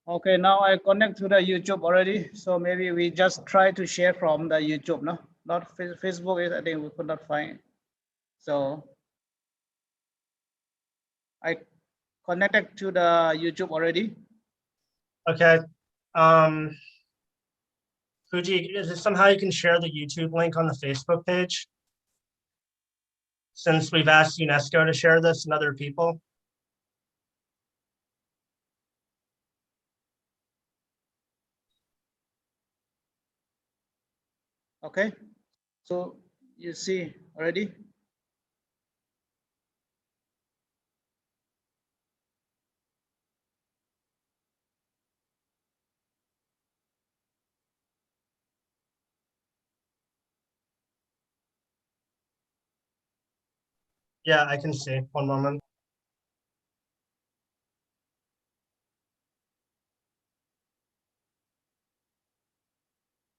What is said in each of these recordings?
Okay, now I connect to the YouTube already. So maybe we just try to share from the YouTube, no? Not Facebook is, I think we could not find. So I connected to the YouTube already. Okay. Fuji, is there somehow you can share the YouTube link on the Facebook page? Since we've asked UNESCO to share this and other people. Okay, so you see already. Yeah, I can see. One moment.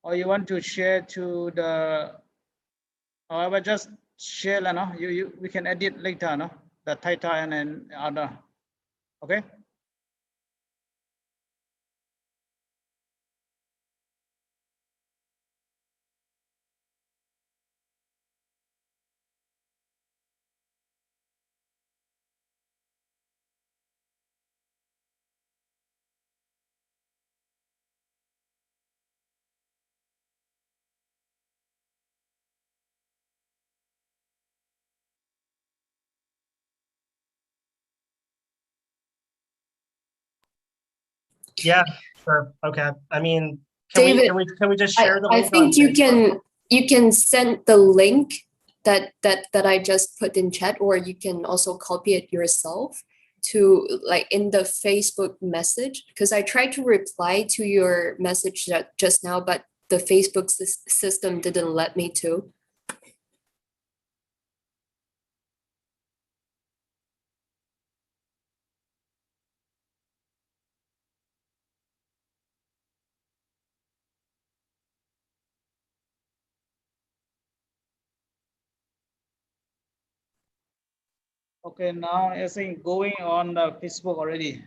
Or you want to share to the, however, just share, no? We can edit later, no? The title and then other, okay? Yeah, sure. Okay. I mean, David, can we just share the link? I think you can send the link that I just put in chat, or you can also copy it yourself to like in the Facebook message, because I tried to reply to your message just now, but the Facebook system didn't let me to. Okay, now I think going on the Facebook already.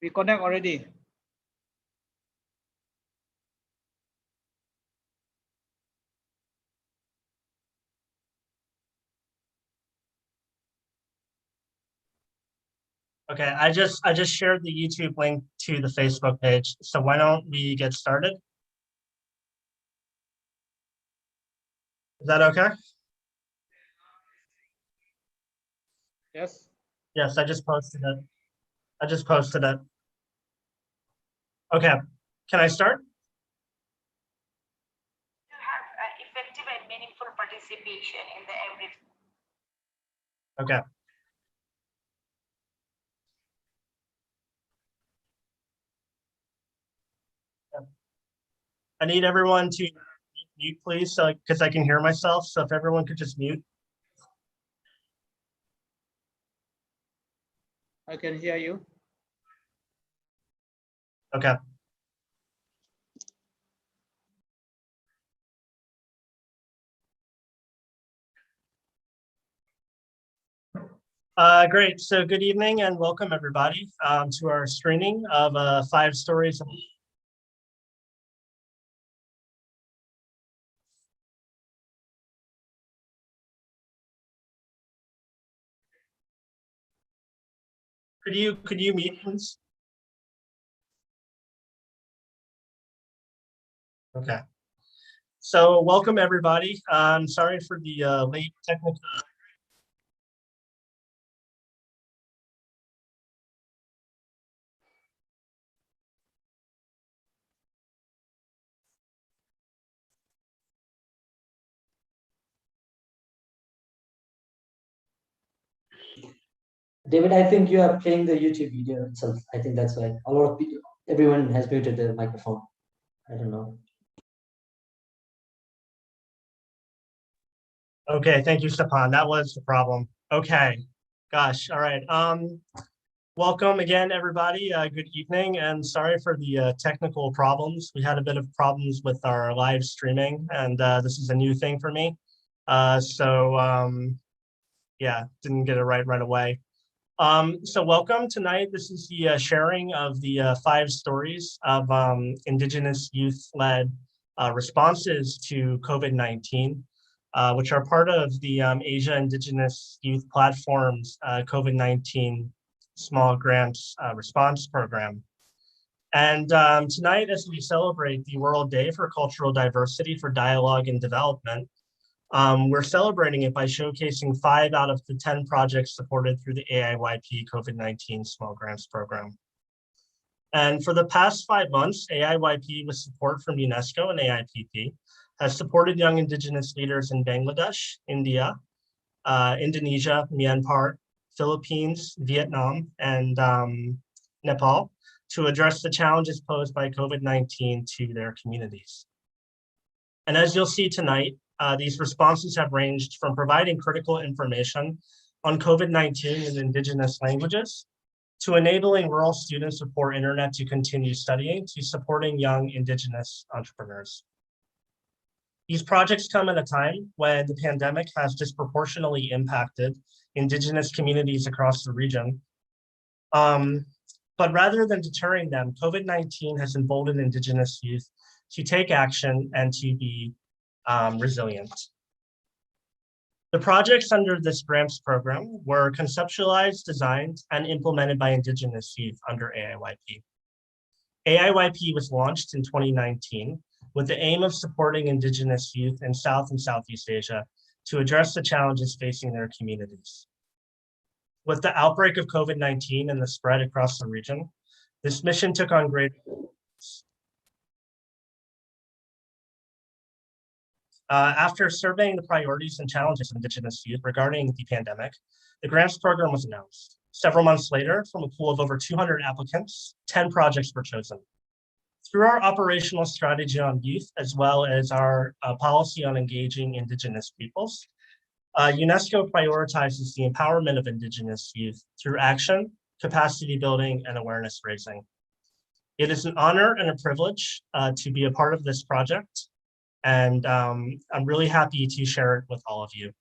We connect already. Okay, I just shared the YouTube link to the Facebook page. So why don't we get started? Is that okay? Yes. Yes, I just posted it. I just posted it. Okay, can I start? To have effective and meaningful participation in the everyday. Okay. I need everyone to mute, please, so because I can hear myself. So if everyone could just mute. I can hear you. Okay. Great. So good evening and welcome everybody to our screening of 5 stories. Could you mute, please? Okay. So welcome everybody. I'm sorry for the late technical. David, I think you are playing the YouTube video itself. I think that's why a lot of people, everyone has muted their microphone. I don't know. Okay, thank you, Stepan. That was the problem. Okay, gosh, all right. Welcome again, everybody. Good evening, and sorry for the technical problems. We had a bit of problems with our live streaming, and this is a new thing for me. Yeah, didn't get it right away. So welcome tonight. This is the sharing of the 5 stories of Indigenous youth-led responses to COVID-19, which are part of the Asia Indigenous Youth Platform's COVID-19 Small Grants Response Program. And tonight, as we celebrate the World Day for Cultural Diversity for Dialogue and Development, we're celebrating it by showcasing 5 out of the 10 projects supported through the AIYP COVID-19 Small Grants Program. And for the past 5 months, AIYP, with support from UNESCO and AIPP, has supported young Indigenous leaders in Bangladesh, India, Indonesia, Myanmar, Philippines, Vietnam, and Nepal to address the challenges posed by COVID-19 to their communities. And as you'll see tonight, these responses have ranged from providing critical information on COVID-19 in Indigenous languages, to enabling rural students with poor internet to continue studying, to supporting young Indigenous entrepreneurs. These projects come at a time when the pandemic has disproportionately impacted Indigenous communities across the region. But rather than deterring them, COVID-19 has emboldened Indigenous youth to take action and to be resilient. The projects under this grants program were conceptualized, designed, and implemented by Indigenous youth under AIYP. AIYP was launched in 2019 with the aim of supporting Indigenous youth in South and Southeast Asia to address the challenges facing their communities. With the outbreak of COVID-19 and the spread across the region, this mission took on greater importance. After surveying the priorities and challenges of Indigenous youth regarding the pandemic, the grants program was announced. Several months later, from a pool of over 200 applicants, 10 projects were chosen. Through our operational strategy on youth, as well as our policy on engaging Indigenous peoples, UNESCO prioritizes the empowerment of Indigenous youth through action, capacity building, and awareness raising. It is an honor and a privilege to be a part of this project. And I'm really happy to share it with all of you.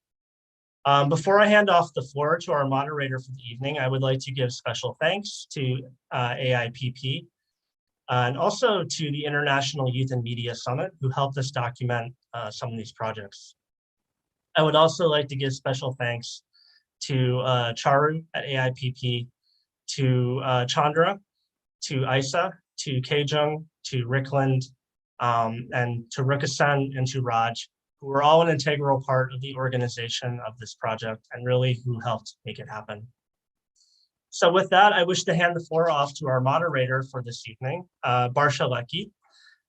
Before I hand off the floor to our moderator for the evening, I would like to give special thanks to AIPP and also to the International Youth and Media Summit, who helped us document some of these projects. I would also like to give special thanks to Charu at AIPP, to Chandra, to Isa, to Kejung, to Rickland, and to Rukasan and to Raj, who were all an integral part of the organization of this project and really who helped make it happen. So with that, I wish to hand the floor off to our moderator for this evening, Barsha Lecky,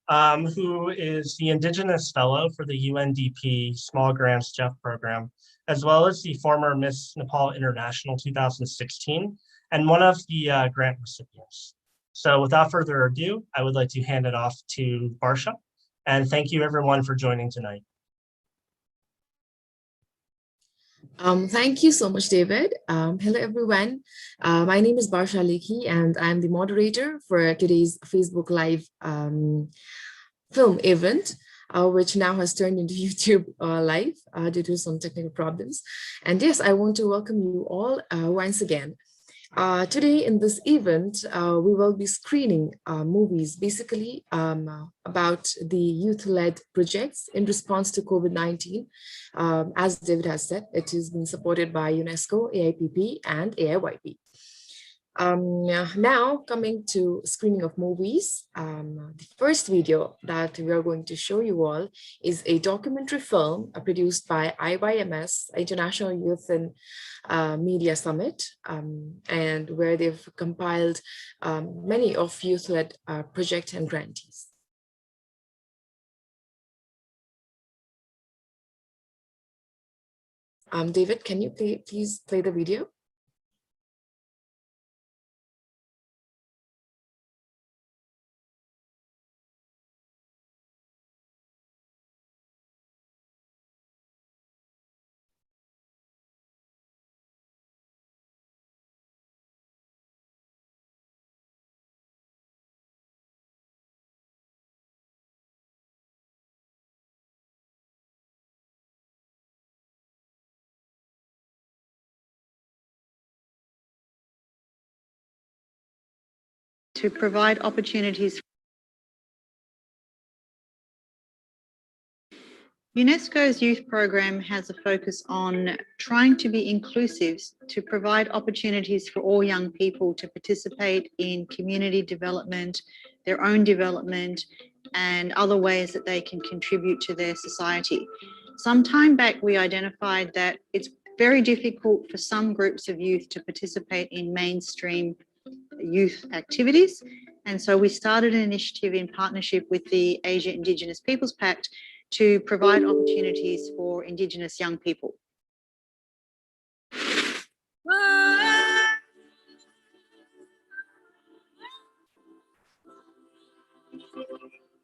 who is the Indigenous Fellow for the UNDP Small Grants Jeff Program, as well as the former Miss Nepal International 2016, and one of the grant recipients. So without further ado, I would like to hand it off to Barsha, and thank you everyone for joining tonight. Thank you so much, David. Hello, everyone. My name is Barsha Lekhi, and I'm the moderator for today's Facebook Live film event, which now has turned into YouTube Live due to some technical problems. And yes, I want to welcome you all once again. Today in this event, we will be screening movies basically about the youth-led projects in response to COVID-19. As David has said, it has been supported by UNESCO, AIPP, and AIYP. Now coming to screening of movies, the first video that we are going to show you all is a documentary film produced by IYMS, International Youth and Media Summit, and where they've compiled many of youth-led projects and grantees. David, can you please play the video? to provide opportunities. UNESCO's youth program has a focus on trying to be inclusive, to provide opportunities for all young people to participate in community development, their own development, and other ways that they can contribute to their society. Some time back, we identified that it's very difficult for some groups of youth to participate in mainstream youth activities. And so we started an initiative in partnership with the Asia Indigenous Peoples Pact to provide opportunities for Indigenous young people.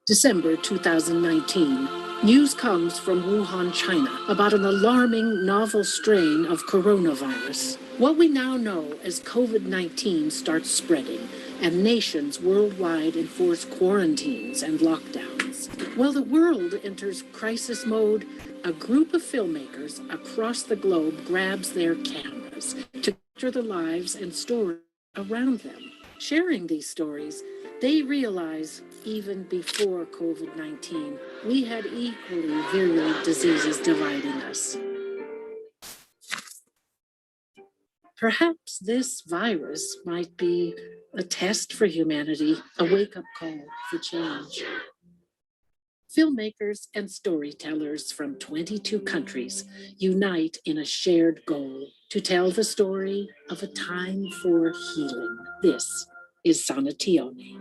December 2019, news comes from Wuhan, China, about an alarming novel strain of coronavirus. What we now know as COVID-19 starts spreading, and nations worldwide enforce quarantines and lockdowns. While the world enters crisis mode, a group of filmmakers across the globe grabs their cameras to capture the lives and stories around them. Sharing these stories, they realize even before COVID-19, we had equally virulent diseases dividing us. Perhaps this virus might be a test for humanity, a wake-up call for change. Filmmakers and storytellers from 22 countries unite in a shared goal to tell the story of a time for healing. This is Sanatione.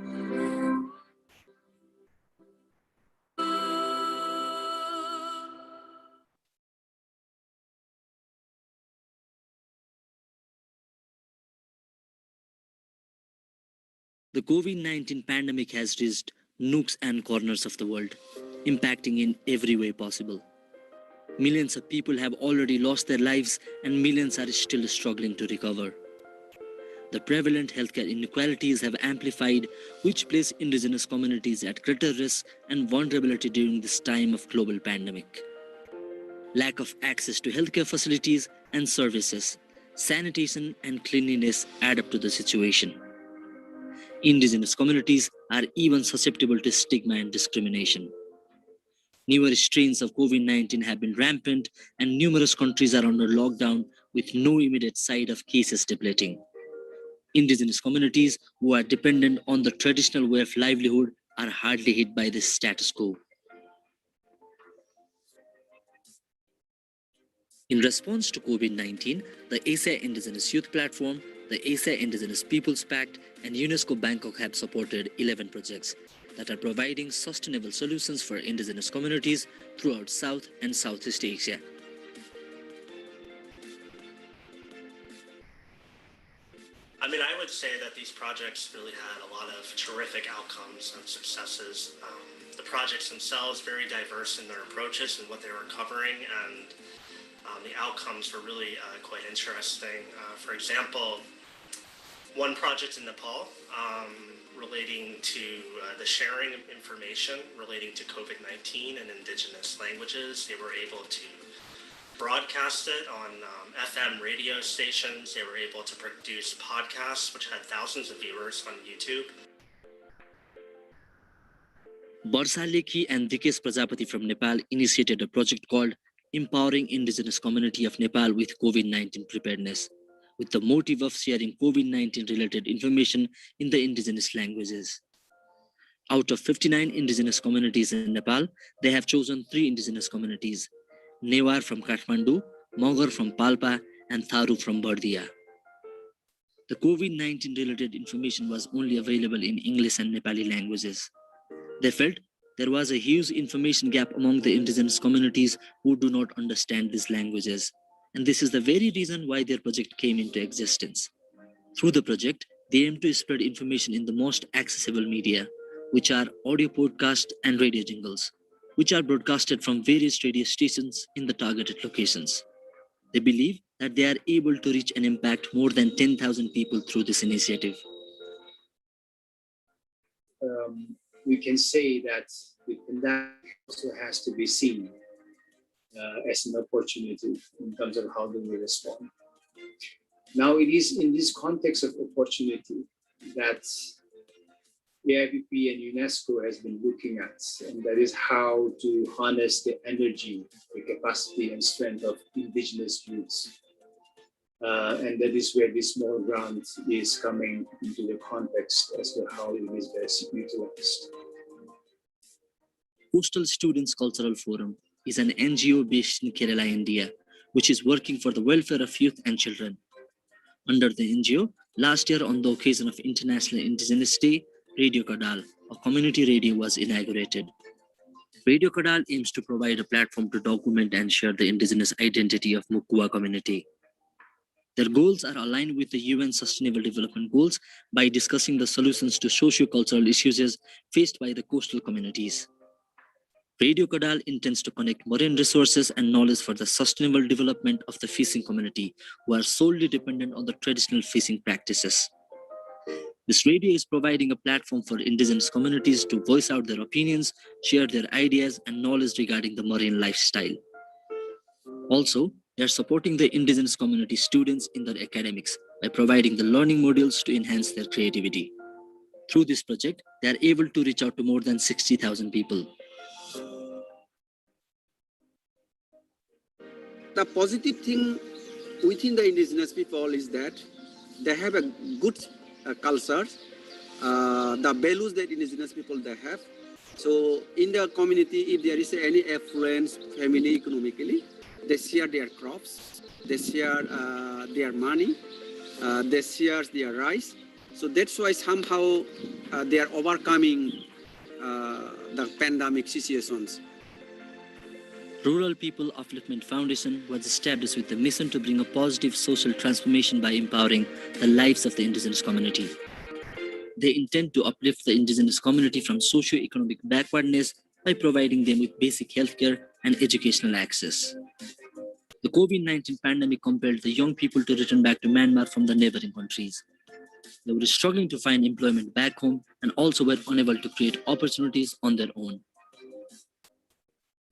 The COVID-19 pandemic has reached nooks and corners of the world, impacting in every way possible. Millions of people have already lost their lives and millions are still struggling to recover. The prevalent healthcare inequalities have amplified, which place indigenous communities at greater risk and vulnerability during this time of global pandemic. Lack of access to healthcare facilities and services, sanitation and cleanliness add up to the situation. Indigenous communities are even susceptible to stigma and discrimination. Newer strains of COVID-19 have been rampant and numerous countries are under lockdown with no immediate sign of cases depleting. Indigenous communities who are dependent on the traditional way of livelihood are hardly hit by this status quo. In response to COVID-19, the Asia Indigenous Youth Platform, the Asia Indigenous Peoples Pact, and UNESCO Bangkok have supported 11 projects that are providing sustainable solutions for indigenous communities throughout South and Southeast Asia. I mean, I would say that these projects really had a lot of terrific outcomes and successes. The projects themselves very diverse in their approaches and what they were covering, and the outcomes were really quite interesting. For example, one project in Nepal relating to the sharing of information relating to COVID-19 and indigenous languages. They were able to broadcast it on FM radio stations. They were able to produce podcasts, which had thousands of viewers on YouTube. Barsha Lekhi and Dikesh Prajapati from Nepal initiated a project called Empowering Indigenous Community of Nepal with COVID-19 Preparedness, with the motive of sharing COVID-19 related information in the indigenous languages. Out of 59 indigenous communities in Nepal, they have chosen 3 indigenous communities: Newar from Kathmandu, Mogar from Palpa, and Tharu from Bardia. The COVID-19 related information was only available in English and Nepali languages. They felt there was a huge information gap among the indigenous communities who do not understand these languages. And this is the very reason why their project came into existence. Through the project, they aim to spread information in the most accessible media, which are audio podcasts and radio jingles, which are broadcasted from various radio stations in the targeted locations. They believe that they are able to reach and impact more than 10,000 people through this initiative. We can say that the pandemic also has to be seen as an opportunity in terms of how do we respond. Now, it is in this context of opportunity that AIPP and UNESCO has been looking at, and that is how to harness the energy, the capacity and strength of indigenous youths. And that is where this small grant is coming into the context as to how it is best utilized. Coastal Students Cultural Forum is an NGO based in Kerala, India, which is working for the welfare of youth and children. Under the NGO, last year on the occasion of International Indigenous Day, Radio Kadal, a community radio, was inaugurated. Radio Kadal aims to provide a platform to document and share the indigenous identity of Mukua community. Their goals are aligned with the UN Sustainable Development Goals by discussing the solutions to socio-cultural issues faced by the coastal communities. Radio Kadal intends to connect marine resources and knowledge for the sustainable development of the fishing community, who are solely dependent on the traditional fishing practices. This radio is providing a platform for indigenous communities to voice out their opinions, share their ideas and knowledge regarding the marine lifestyle. Also, they are supporting the indigenous community students in their academics by providing the learning modules to enhance their creativity. Through this project, they are able to reach out to more than 60,000 people. The positive thing within the indigenous people is that they have a good culture, the values that indigenous people they have. So in the community, if there is any affluence family economically, they share their crops, they share their money, they share their rice. So that's why somehow they are overcoming the pandemic situations. Rural People Upliftment Foundation was established with the mission to bring a positive social transformation by empowering the lives of the indigenous community. They intend to uplift the indigenous community from socio-economic backwardness by providing them with basic healthcare and educational access. The COVID-19 pandemic compelled the young people to return back to Myanmar from the neighboring countries. They were struggling to find employment back home and also were unable to create opportunities on their own.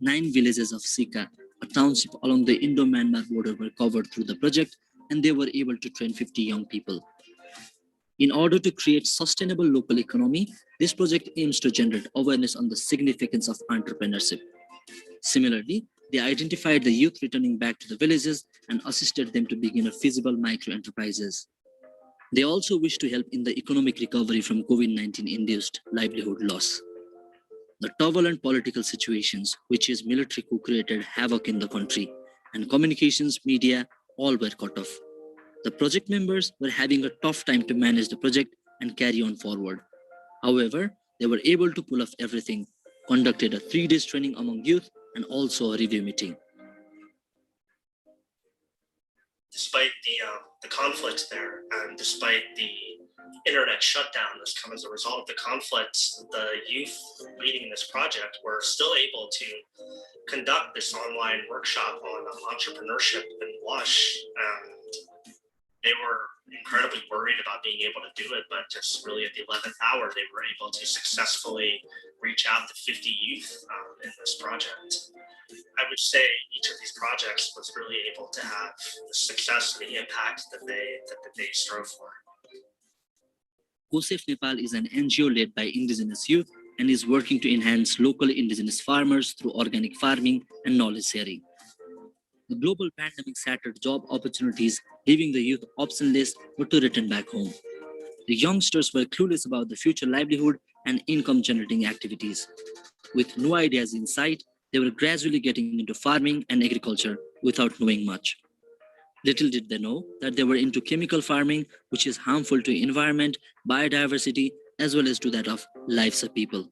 9 villages of Sika, a township along the Indo-Myanmar border, were covered through the project, and they were able to train 50 young people. In order to create sustainable local economy, this project aims to generate awareness on the significance of entrepreneurship. Similarly, they identified the youth returning back to the villages and assisted them to begin a feasible micro-enterprises. They also wish to help in the economic recovery from COVID-19 induced livelihood loss. The turbulent political situations, which is military coup, created havoc in the country, and communications, media, all were cut off. The project members were having a tough time to manage the project and carry on forward. However, they were able to pull off everything, conducted a 3-day training among youth, and also a review meeting. Despite the conflict there, and despite the internet shutdown that's come as a result of the conflict, the youth leading this project were still able to conduct this online workshop on entrepreneurship in Lush. And they were incredibly worried about being able to do it, but just really at the 11th hour, they were able to successfully reach out to 50 youth in this project. I would say each of these projects was really able to have the success and the impact that they strove for. COSAFE Nepal is an NGO led by indigenous youth and is working to enhance local indigenous farmers through organic farming and knowledge sharing. The global pandemic shattered job opportunities, leaving the youth optionless but to return back home. The youngsters were clueless about the future livelihood and income generating activities. With no ideas in sight, they were gradually getting into farming and agriculture without knowing much. Little did they know that they were into chemical farming, which is harmful to environment, biodiversity, as well as to that of lives of people.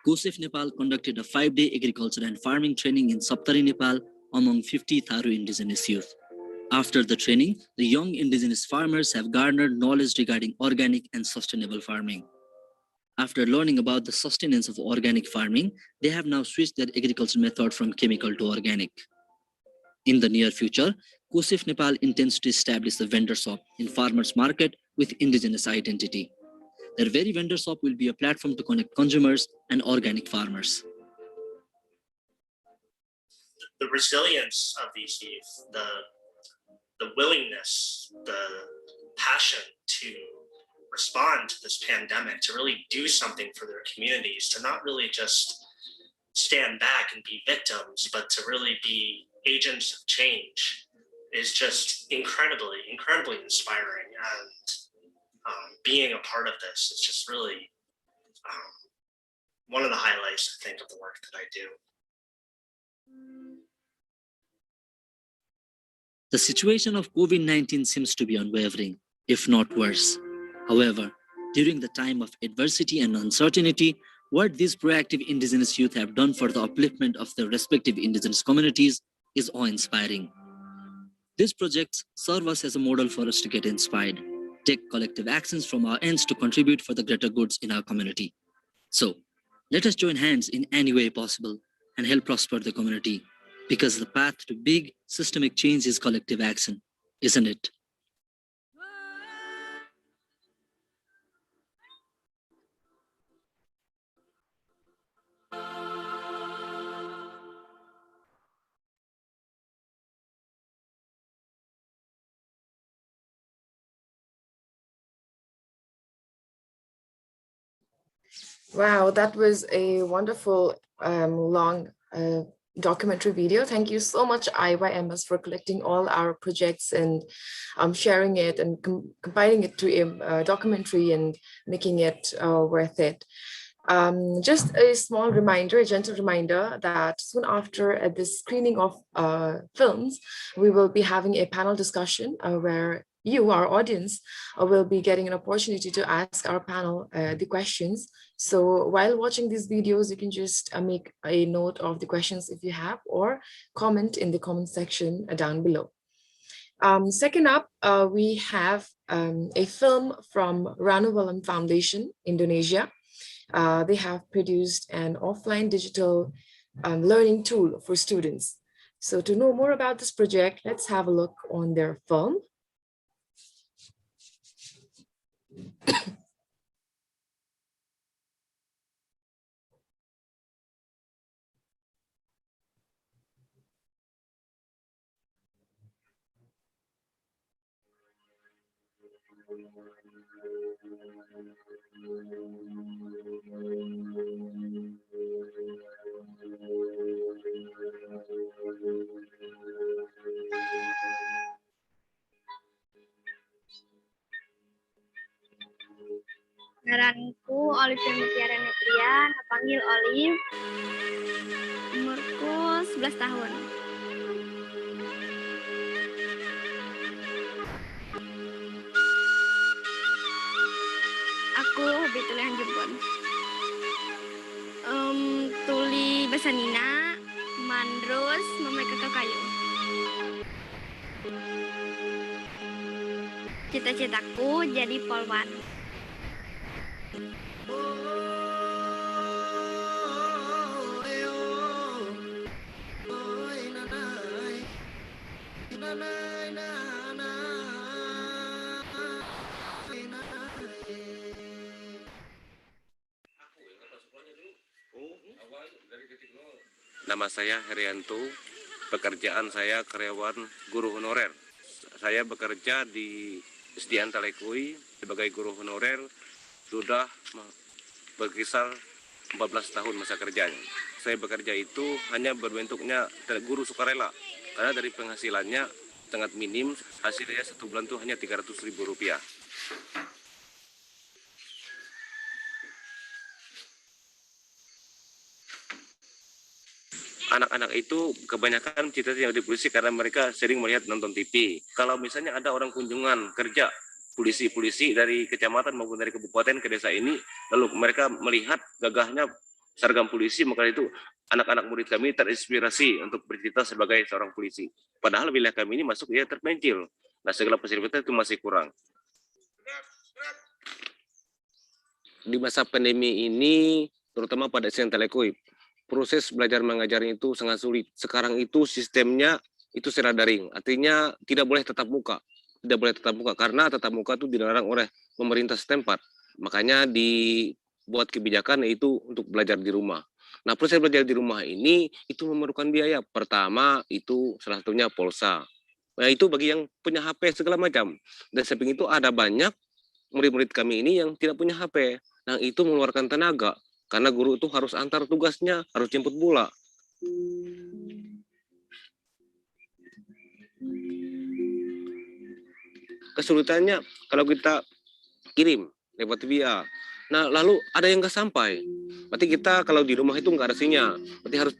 COSAFE Nepal conducted a 5-day agriculture and farming training in Saptari, Nepal, among 50 Tharu indigenous youth. After the training, the young indigenous farmers have garnered knowledge regarding organic and sustainable farming. After learning about the sustenance of organic farming, they have now switched their agriculture method from chemical to organic. In the near future, COSAFE Nepal intends to establish a vendor shop in farmers market with indigenous identity. Their very vendor shop will be a platform to connect consumers and organic farmers. The resilience of these youth, the willingness, the passion to respond to this pandemic, to really do something for their communities, to not really just stand back and be victims, but to really be agents of change is just incredibly inspiring. And being a part of this is just really one of the highlights, I think, of the work that I do. The situation of COVID-19 seems to be unwavering, if not worse. However, during the time of adversity and uncertainty, what these proactive Indigenous youth have done for the upliftment of their respective Indigenous communities is awe-inspiring. These projects serve us as a model for us to get inspired, take collective actions from our ends to contribute for the greater goods in our community. So, let us join hands in any way possible and help prosper the community, because the path to big systemic change is collective action, isn't it? Wow, that was a wonderful long documentary video. Thank you so much, IYMS, for collecting all our projects and sharing it and combining it to a documentary and making it worth it. Just a small reminder, a gentle reminder that soon after the screening of films, we will be having a panel discussion where you, our audience, will be getting an opportunity to ask our panel the questions. So while watching these videos, you can just make a note of the questions if you have, or comment in the comment section down below. Second up, we have a film from Ranuwalam Foundation, Indonesia. They have produced an offline digital learning tool for students. So to know more about this project, let's have a look on their film. Ngaranku Olivia Mutiara Netria, panggil Olive. Umurku 11 tahun. Aku hobi tulisan jempol. Tuli bahasa Nina, mandrus, memai kakak kayu. Cita-citaku jadi polwan. Nama saya Herianto, pekerjaan saya karyawan guru honorer. Saya bekerja di SD Antalekui sebagai guru honorer sudah berkisar 14 tahun masa kerjanya. Saya bekerja itu hanya berbentuknya guru sukarela, karena dari penghasilannya sangat minim, hasilnya satu bulan itu hanya Rp300.000. Anak-anak itu kebanyakan cita-cita yang di polisi karena mereka sering melihat nonton TV. Kalau misalnya ada orang kunjungan kerja, polisi-polisi dari kecamatan maupun dari kabupaten ke desa ini, lalu mereka melihat gagahnya seragam polisi, maka itu anak-anak murid kami terinspirasi untuk bercita sebagai seorang polisi. Padahal wilayah kami ini masuk ya terpencil. Nah, segala fasilitas itu masih kurang. Di masa pandemi ini, terutama pada SD Antalekui, proses belajar mengajarnya itu sangat sulit. Sekarang itu sistemnya itu secara daring, artinya tidak boleh tatap muka. Tidak boleh tatap muka karena tatap muka itu dilarang oleh pemerintah setempat. Makanya dibuat kebijakan yaitu untuk belajar di rumah. Nah, proses belajar di rumah ini itu memerlukan biaya. Pertama itu salah satunya pulsa. Nah, itu bagi yang punya HP segala macam. Dan samping itu ada banyak murid-murid kami ini yang tidak punya HP. Nah, itu mengeluarkan tenaga karena guru itu harus antar tugasnya, harus jemput bola. Kesulitannya kalau kita kirim lewat via. Nah, lalu ada yang nggak sampai. Berarti kita kalau di rumah itu nggak ada sinyal. Berarti harus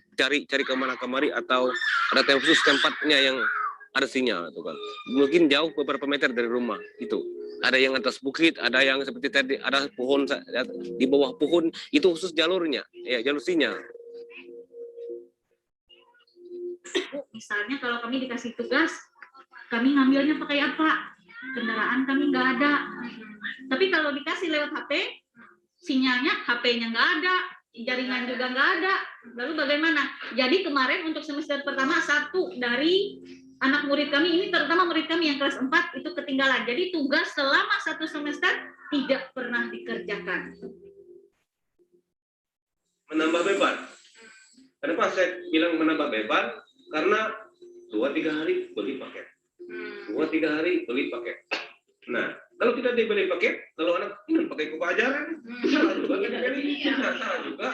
cari kemana kemari atau ada khusus tempatnya yang ada sinyal, gitu kan. Mungkin jauh beberapa meter dari rumah itu. Ada yang atas bukit, ada yang seperti tadi ada pohon di bawah pohon itu khusus jalurnya, ya jalur sinyal. Misalnya kalau kami dikasih tugas, kami ngambilnya pakai apa? Kendaraan kami nggak ada. Tapi kalau dikasih lewat HP, sinyalnya HP-nya nggak ada, jaringan juga nggak ada. Lalu bagaimana? Jadi kemarin untuk semester pertama satu dari anak murid kami ini, terutama murid kami yang kelas 4 itu ketinggalan. Jadi tugas selama 1 semester tidak pernah dikerjakan. Menambah beban. Kenapa saya bilang menambah beban? Karena 2-3 hari beli paket. 2-3 hari beli paket. Nah, kalau tidak dibeli paket, kalau anak ingin pakai kupa ajaran, salah juga.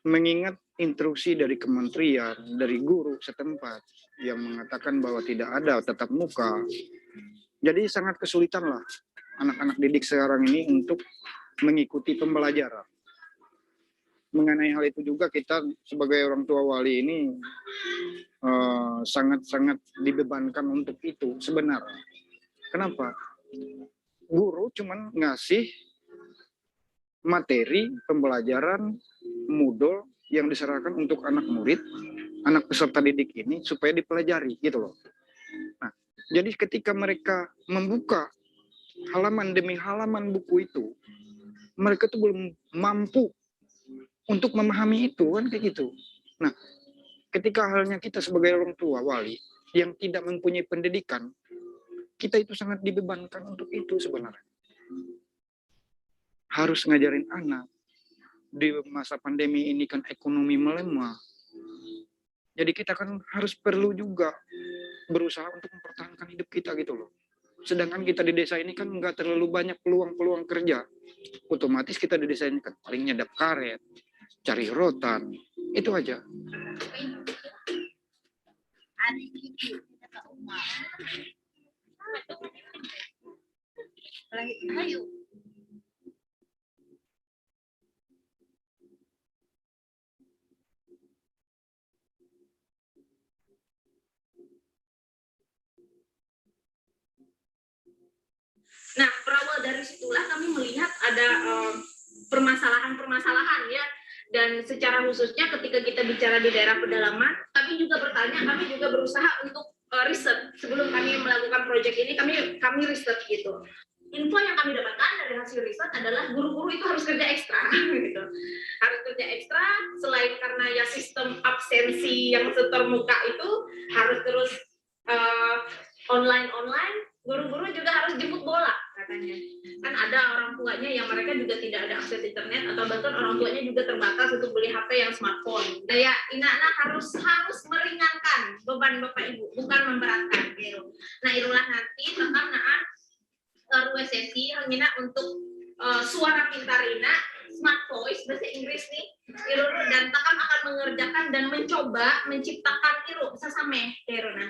Mengingat instruksi dari kementerian, dari guru setempat yang mengatakan bahwa tidak ada tatap muka, jadi sangat kesulitan lah anak-anak didik sekarang ini untuk mengikuti pembelajaran. Mengenai hal itu juga kita sebagai orang tua wali ini sangat-sangat dibebankan untuk itu sebenarnya. Kenapa? Guru cuman ngasih materi pembelajaran modul yang diserahkan untuk anak murid, anak peserta didik ini supaya dipelajari gitu loh. Nah, jadi ketika mereka membuka halaman demi halaman buku itu, mereka tuh belum mampu untuk memahami itu kan kayak gitu. Nah, ketika halnya kita sebagai orang tua wali yang tidak mempunyai pendidikan, kita itu sangat dibebankan untuk itu sebenarnya. Harus ngajarin anak. Di masa pandemi ini kan ekonomi melemah. Jadi kita kan harus perlu juga berusaha untuk mempertahankan hidup kita gitu loh. Sedangkan kita di desa ini kan nggak terlalu banyak peluang-peluang kerja. Otomatis kita di desa ini kan paling nyadap karet, cari rotan, itu aja. Nah, berawal dari situlah kami melihat ada permasalahan-permasalahan ya, dan secara khususnya ketika kita bicara di daerah pedalaman, kami juga bertanya, kami juga berusaha untuk riset sebelum kami melakukan proyek ini, kami riset gitu. Info yang kami dapatkan dari hasil riset adalah guru-guru itu harus kerja ekstra, gitu. Harus kerja ekstra selain karena ya sistem absensi yang setermuka itu harus terus online. Guru-guru juga harus jemput bola katanya. Kan ada orang tuanya yang mereka juga tidak ada akses internet atau bahkan orang tuanya juga terbatas untuk beli HP yang smartphone. Nah, ya anak-anak harus meringankan beban Bapak Ibu, bukan memberatkan gitu. Nah, itulah nanti tetap ruang sesi hanya untuk suara pintar ina, smart voice bahasa Inggris nih. Dan takkan akan mengerjakan dan mencoba menciptakan sesame Iruna.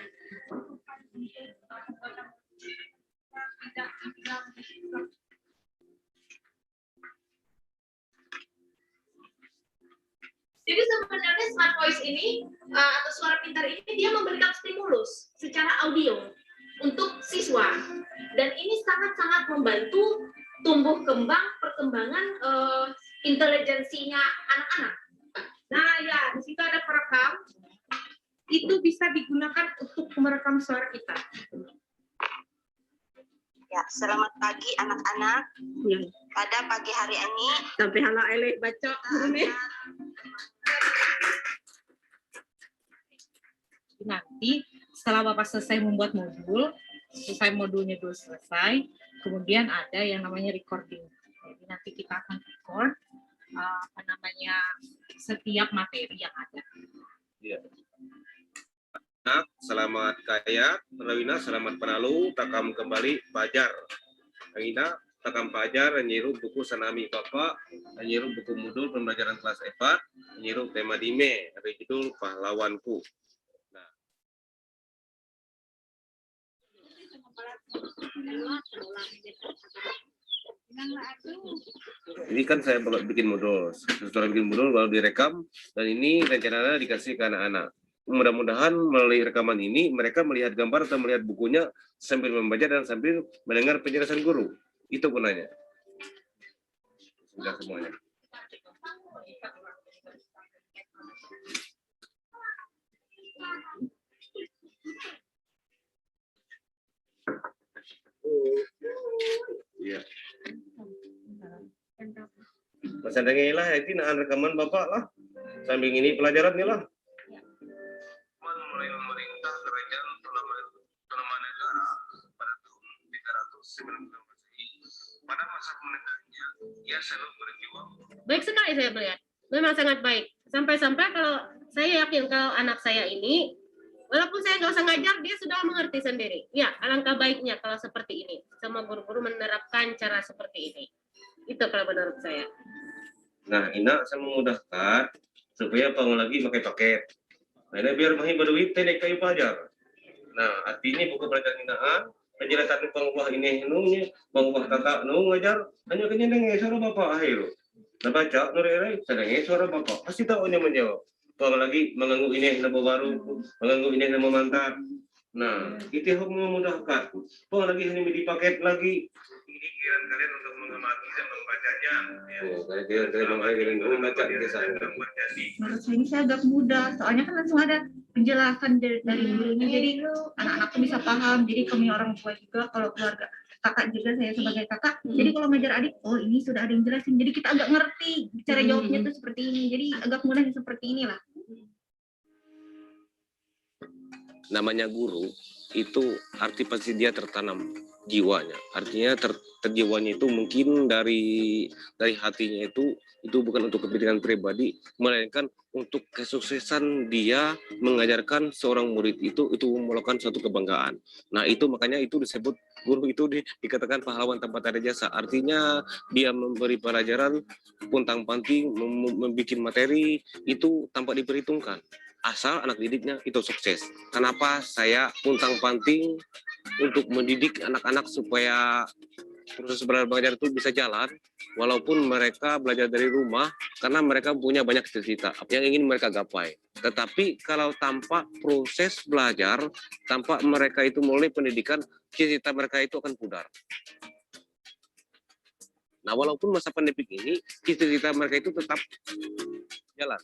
Jadi sebenarnya smart voice ini atau suara pintar ini dia memberikan stimulus secara audio untuk siswa, dan ini sangat-sangat membantu tumbuh kembang perkembangan intelijensinya anak-anak. Nah ya, di situ ada perekam, itu bisa digunakan untuk merekam suara kita. Ya, selamat pagi anak-anak. Ya. Pada pagi hari ini Sampai hala elek baca ini. Nanti setelah Bapak selesai membuat modul, modulnya dulu selesai, kemudian ada yang namanya recording. Jadi nanti kita akan record setiap materi yang ada. Ya. Selamat kaya, Rawina, selamat penalu, takam kembali, Bajar. Ang ina, takam pajar, nyiru buku Sanami Bapak, nyiru buku modul pembelajaran kelas 4, nyiru tema dime, ada judul Pahlawanku. Nah. Ini kan saya bikin modul, setelah bikin modul baru direkam, dan ini rencananya dikasih ke anak-anak. Mudah-mudahan melalui rekaman ini mereka melihat gambar atau melihat bukunya sambil membaca dan sambil mendengar penjelasan guru. Itu gunanya. Sudah semuanya. Iya. Mas adanya lah, itu nah rekaman Bapak lah. Sambil ini pelajaran nih lah. Mulai memerintah kerajaan selama negara pada tahun 390 Masehi. Pada masa pemerintahannya, ia selalu berjuang. Baik sekali saya melihat. Memang sangat baik. Sampai-sampai kalau saya yakin kalau anak saya ini, walaupun saya nggak usah ngajar, dia sudah mengerti sendiri. Ya, alangkah baiknya kalau seperti ini. Semua guru-guru menerapkan cara seperti ini. Itu kalau menurut saya. Nah, Ina saya memudahkan supaya bangun lagi pakai paket. Nah, ini biar mahi berduit teknik kayu pajar. Nah, artinya buku pelajaran hinaan, penjelasan pengubah ini nunya, pengubah tata nu ngajar, hanya kenyang suara Bapak akhir. Nah, baca nurere sedang suara Bapak. Pasti tahu ini menjawab. Bangun lagi mengganggu ini nama baru, mengganggu ini nama mantap. Nah, itu yang memudahkan. Bangun lagi hanya di paket lagi. Ini giliran kalian untuk mengamati dan membacanya. Menurut saya ini saya agak mudah, soalnya kan langsung ada penjelasan dari gurunya, jadi anak-anak tuh bisa paham. Jadi kami orang tua juga, kalau keluarga kakak juga, saya sebagai kakak, jadi kalau ngajar adik, oh ini sudah ada yang jelasin, jadi kita agak ngerti cara jawabnya tuh seperti ini, jadi agak mudah seperti inilah. Namanya guru itu arti pasti dia tertanam jiwanya, artinya terjiwanya itu mungkin dari hatinya itu bukan untuk kepentingan pribadi, melainkan untuk kesuksesan dia mengajarkan seorang murid itu melakukan suatu kebanggaan. Nah itu makanya itu disebut guru itu dikatakan pahlawan tanpa tanda jasa, artinya dia memberi pelajaran puntang panting, membuat materi itu tanpa diperhitungkan. Asal anak didiknya itu sukses. Kenapa saya puntang panting untuk mendidik anak-anak supaya proses belajar itu bisa jalan, walaupun mereka belajar dari rumah, karena mereka punya banyak cita-cita yang ingin mereka gapai. Tetapi kalau tanpa proses belajar, tanpa mereka itu mulai pendidikan, cita-cita mereka itu akan pudar. Nah, walaupun masa pandemi ini, cita-cita mereka itu tetap jalan.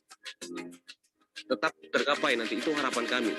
Tetap tergapai nanti, itu harapan kami.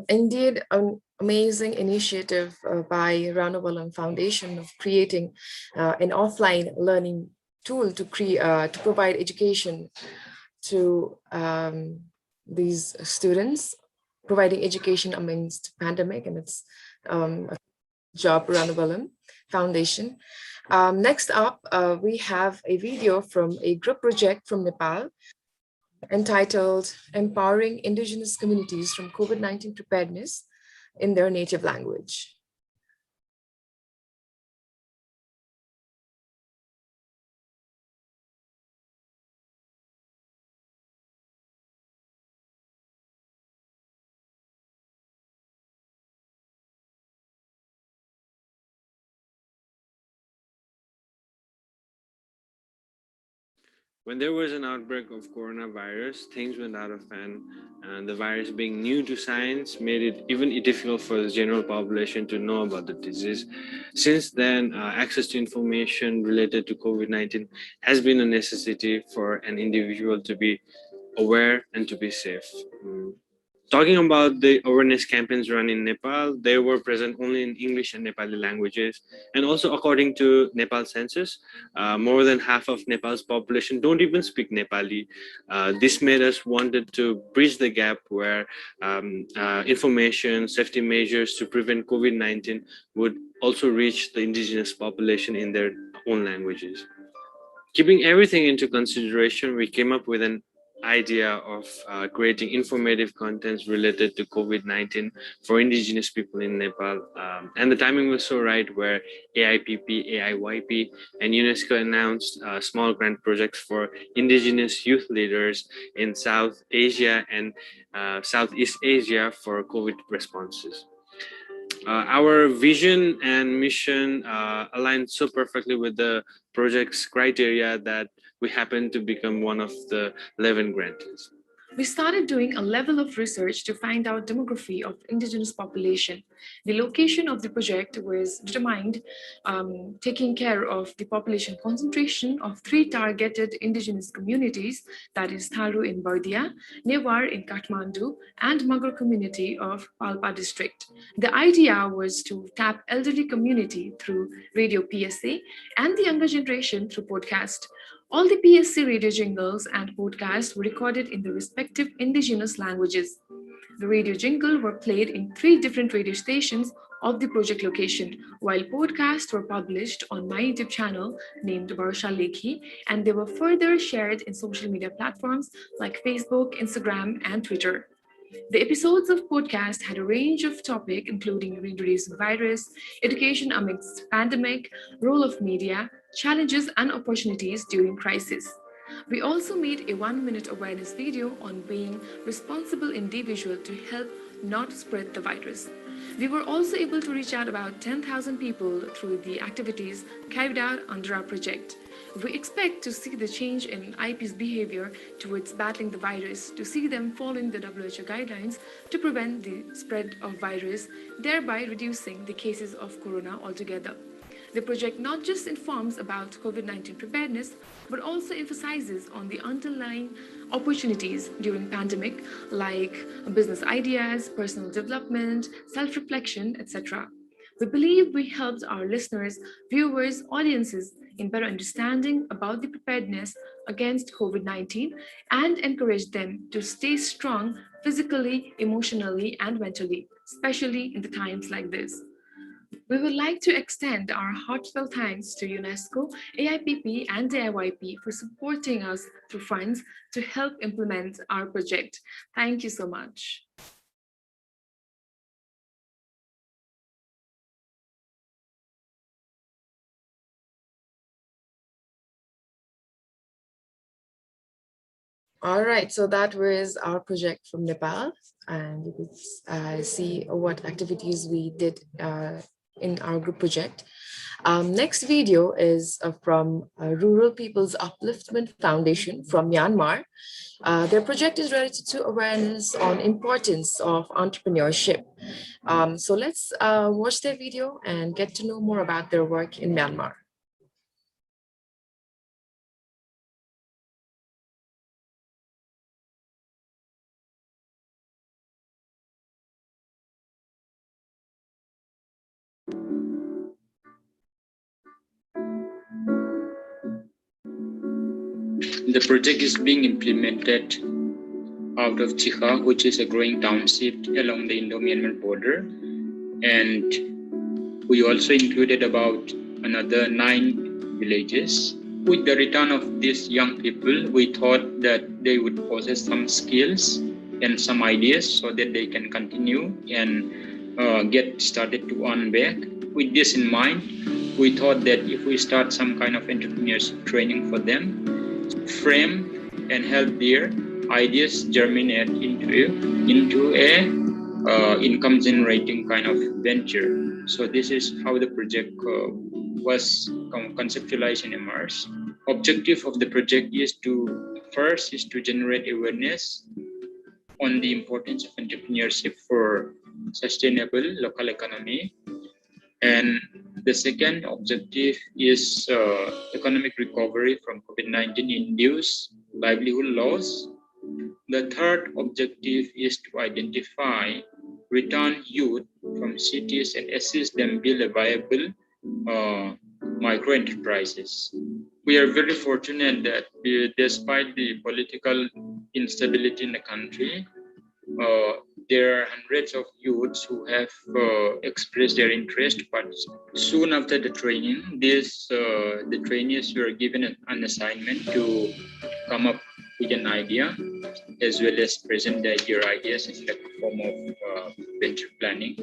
Indeed, an amazing initiative by Ranawalam Foundation of creating an offline learning tool to provide education to these students, providing education amidst pandemic, and it's a job Ranawalam Foundation. Next up, we have a video from a group project from Nepal entitled Empowering Indigenous Communities from COVID-19 Preparedness in Their Native Language. When there was an outbreak of coronavirus, things went out of hand, and the virus being new to science made it even difficult for the general population to know about the disease. Since then, access to information related to COVID-19 has been a necessity for an individual to be aware and to be safe. Talking about the awareness campaigns run in Nepal, they were present only in English and Nepali languages. And also, according to Nepal census, more than half of Nepal's population don't even speak Nepali. This made us wanted to bridge the gap where information, safety measures to prevent COVID-19 would also reach the indigenous population in their own languages. Keeping everything into consideration, we came up with an idea of creating informative contents related to COVID-19 for indigenous people in Nepal. And the timing was so right where AIPP, AIYP, and UNESCO announced small grant projects for indigenous youth leaders in South Asia and Southeast Asia for COVID responses. Our vision and mission aligned so perfectly with the project's criteria that we happened to become one of the 11 grantees. We started doing a level of research to find out demography of indigenous population. The location of the project was determined taking care of the population concentration of 3 targeted indigenous communities, that is Tharu in Bardia, Newar in Kathmandu, and Magar community of Palpa district. The idea was to tap elderly community through radio PSA and the younger generation through podcast. All the PSC radio jingles and podcasts were recorded in the respective indigenous languages. The radio jingle were played in 3 different radio stations of the project location, while podcasts were published on my YouTube channel named Barsha Lekhi, and they were further shared in social media platforms like Facebook, Instagram, and Twitter. The episodes of podcast had a range of topics, including reintroducing virus, education amidst pandemic, role of media, challenges and opportunities during crisis. We also made a 1-minute awareness video on being responsible individual to help not spread the virus. We were also able to reach out about 10,000 people through the activities carried out under our project. We expect to see the change in IP's behavior towards battling the virus, to see them following the WHO guidelines to prevent the spread of virus, thereby reducing the cases of corona altogether. The project not just informs about COVID-19 preparedness, but also emphasizes on the underlying opportunities during pandemic, like business ideas, personal development, self-reflection, etc. We believe we helped our listeners, viewers, audiences in better understanding about the preparedness against COVID-19 and encourage them to stay strong physically, emotionally, and mentally, especially in the times like this. We would like to extend our heartfelt thanks to UNESCO, AIPP, and AIYP for supporting us through funds to help implement our project. Thank you so much. All right, so that was our project from Nepal, and you could see what activities we did in our group project. Next video is from Rural People's Upliftment Foundation from Myanmar. Their project is related to awareness on importance of entrepreneurship. So let's watch their video and get to know more about their work in Myanmar. The project is being implemented out of Chikha, which is a growing township along the Indo-Myanmar border. And we also included about another 9 villages. With the return of these young people, we thought that they would possess some skills and some ideas so that they can continue and get started to earn back. With this in mind, we thought that if we start some kind of entrepreneurship training for them, frame and help their ideas germinate into a income generating kind of venture. So this is how the project was conceptualized and emerged. Objective of the project is to generate awareness on the importance of entrepreneurship for sustainable local economy. And the second objective is economic recovery from COVID-19 induced livelihood loss. The third objective is to identify return youth from cities and assist them build a viable micro enterprises. We are very fortunate that despite the political instability in the country, there are hundreds of youths who have expressed their interest, but soon after the training, the trainees were given an assignment to come up with an idea as well as present their ideas in the form of venture planning,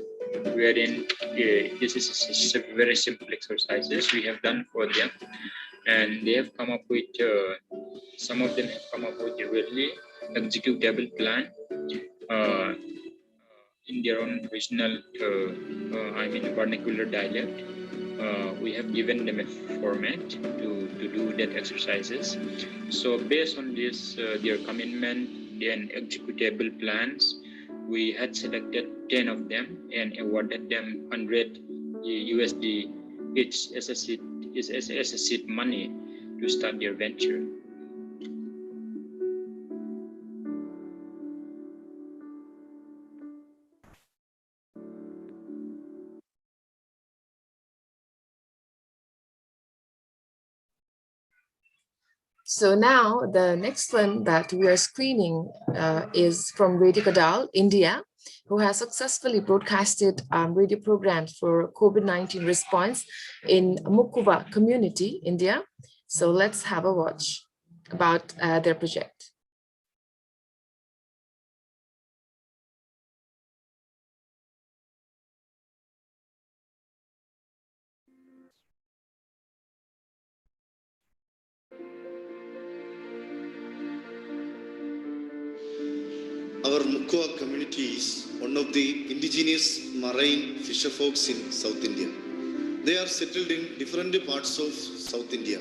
wherein this is a very simple exercises we have done for them, and they have come up with some of them have come up with a really executable plan in their own regional, vernacular dialect. We have given them a format to do that exercises. So based on this, their commitment and executable plans, we had selected 10 of them and awarded them 100 USD each as a seed money to start their venture. So now the next one that we are screening is from Radio Kadal, India, who has successfully broadcasted radio programs for COVID-19 response in Mukuba community, India. So let's have a watch about their project. Our Mukwa community is one of the indigenous marine fisher folks in South India. They are settled in different parts of South India,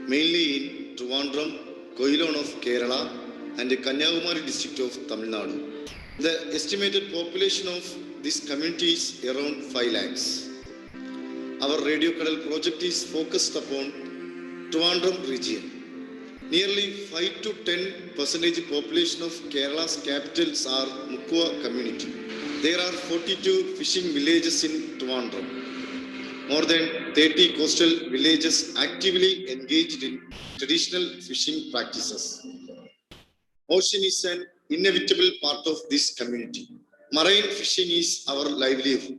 mainly in Trivandrum, Koilon of Kerala, and the Kanyakumari district of Tamil Nadu. The estimated population of this community is around 5 lakhs. Our Radio Kadal project is focused upon Trivandrum region. Nearly 5 to 10% population of Kerala's capitals are Mukwa community. There are 42 fishing villages in Trivandrum. More than 30 coastal villages actively engaged in traditional fishing practices. Ocean is an inevitable part of this community. Marine fishing is our livelihood.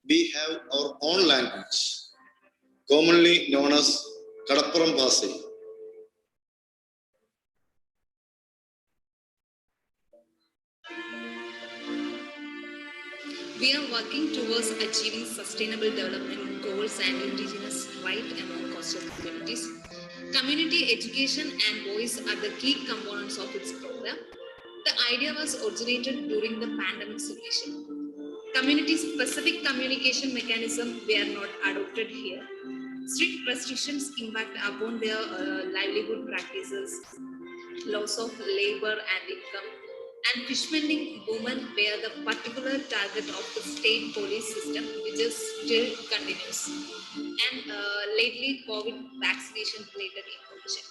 We have our own language, commonly known as Kadappuram Bhasai. We are working towards achieving sustainable development goals and indigenous rights among coastal communities. Community education and voice are the key components of its program. The idea was originated during the pandemic situation. Community-specific communication mechanisms were not adopted here. Strict restrictions impact upon their livelihood practices, loss of labor and income, and fishmending women were the particular target of the state police system, which is still continues, and lately COVID vaccination related information.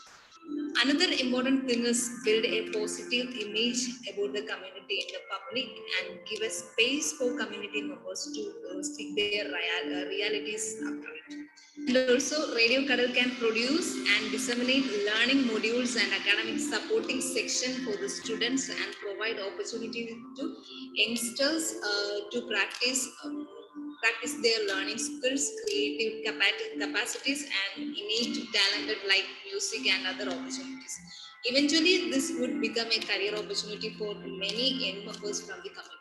Another important thing is build a positive image about the community in the public and give a space for community members to speak their realities after it. And also, Radio Kadal can produce and disseminate learning modules and academic supporting section for the students and provide opportunity to youngsters to practice their learning skills, creative capacities, and innate talented like music and other opportunities. Eventually, this would become a career opportunity for many young members from the community.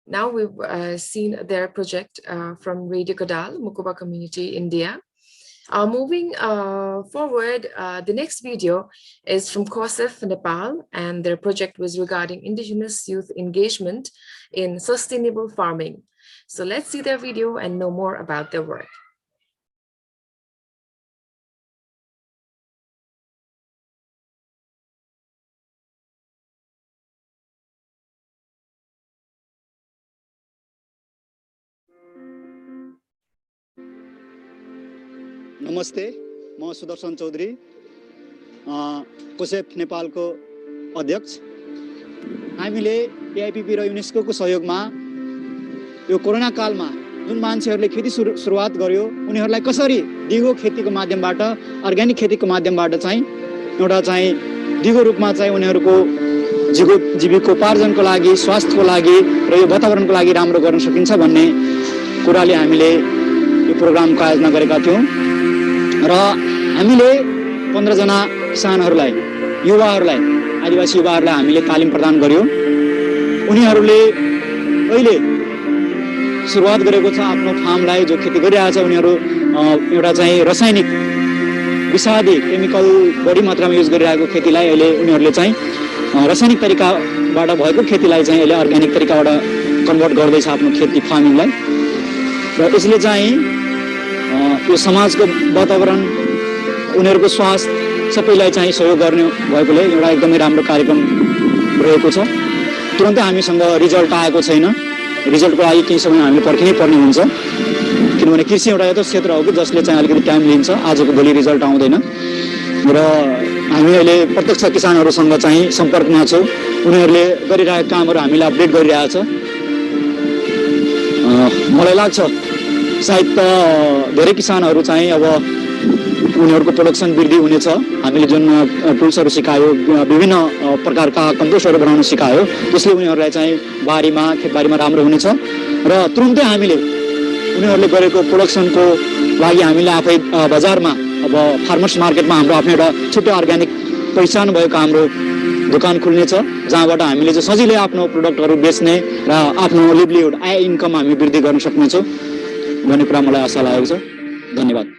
Now we've seen their project from Radio Kadal, Mukuba community, India. Moving forward, the next video is from Kosef, Nepal, and their project was regarding Indigenous youth engagement in sustainable farming. So let's see their video and know more about their work. नमस्ते, म सुदर्शन चौधरी, कोसेफ नेपालको अध्यक्ष। हामीले एआइपीपी र युनेस्कोको सहयोगमा यो corona कालमा जुन मान्छेहरूले खेती सुरुवात गर्यो उनीहरूलाई कसरी दिगो खेतीको माध्यमबाट अर्ग्यानिक खेतीको माध्यमबाट चाहिँ एउटा चाहिँ दिगो रूपमा चाहिँ उनीहरूको जीविकोपार्जनको लागि, स्वास्थ्यको लागि र यो वातावरणको लागि राम्रो गर्न सकिन्छ भन्ने कुराले हामीले यो प्रोग्रामको आयोजना गरेका थियौँ र हामीले 15 जना किसानहरूलाई, युवाहरूलाई, आदिवासी युवाहरूलाई हामीले तालिम प्रदान गर्यो। उनीहरूले अहिले सुरुवात गरेको छ आफ्नो फार्मलाई, जो खेती गरिरहेछ उनीहरू एउटा चाहिँ रासायनिक विषादी केमिकल बढी मात्रामा युज गरिरहेको खेतीलाई अहिले उनीहरूले चाहिँ रासायनिक तरिकाबाट भएको खेतीलाई चाहिँ अहिले अर्ग्यानिक तरिकाबाट कन्भर्ट गर्दैछ आफ्नो खेती फार्मिङलाई। र यसले चाहिँ यो समाजको वातावरण, उनीहरूको स्वास्थ्य सबैलाई चाहिँ सहयोग गर्ने भएकोले एउटा एकदमै राम्रो कार्यक्रम रहेको छ। तुरन्तै हामीसँग रिजल्ट आएको छैन। रिजल्टको लागि केही समय हामीले पर्खिनै पर्ने हुन्छ, किनभने कृषि एउटा यस्तो क्षेत्र हो कि जसले चाहिँ अलिकति टाइम लिन्छ, आजको भोलि रिजल्ट आउँदैन। र हामी अहिले प्रत्यक्ष किसानहरूसँग चाहिँ सम्पर्कमा छौँ, उनीहरूले गरिरहेका कामहरू हामीले अपडेट गरिरहेछ। मलाई लाग्छ सायद धेरै किसानहरू चाहिँ अब उनीहरूको प्रोडक्सन वृद्धि हुनेछ। हामीले जुन टुल्सहरू सिकायो, विभिन्न प्रकारका कम्पोस्टहरू बनाउन सिकायो, त्यसले उनीहरूलाई चाहिँ बारीमा, खेतबारीमा राम्रो हुनेछ। र तुरुन्तै हामीले उनीहरूले गरेको प्रोडक्सनको लागि हामीले आफै बजारमा, अब फार्मर्स मार्केटमा हाम्रो आफ्नो एउटा छुट्टै अर्ग्यानिक पहिचान भएको हाम्रो दोकान खुल्नेछ, जहाँबाट हामीले चाहिँ सजिलै आफ्नो प्रोडक्टहरू बेच्ने र आफ्नो लिभलिहुड, आय इन्कम हामी वृद्धि गर्न सक्नेछौँ भन्ने कुरा मलाई आशा लागेको छ। धन्यवाद।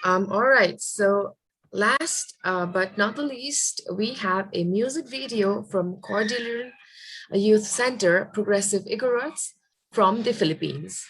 All right, so last but not the least, we have a music video from Cordilleran Youth Center, Progressive Igorots from the Philippines.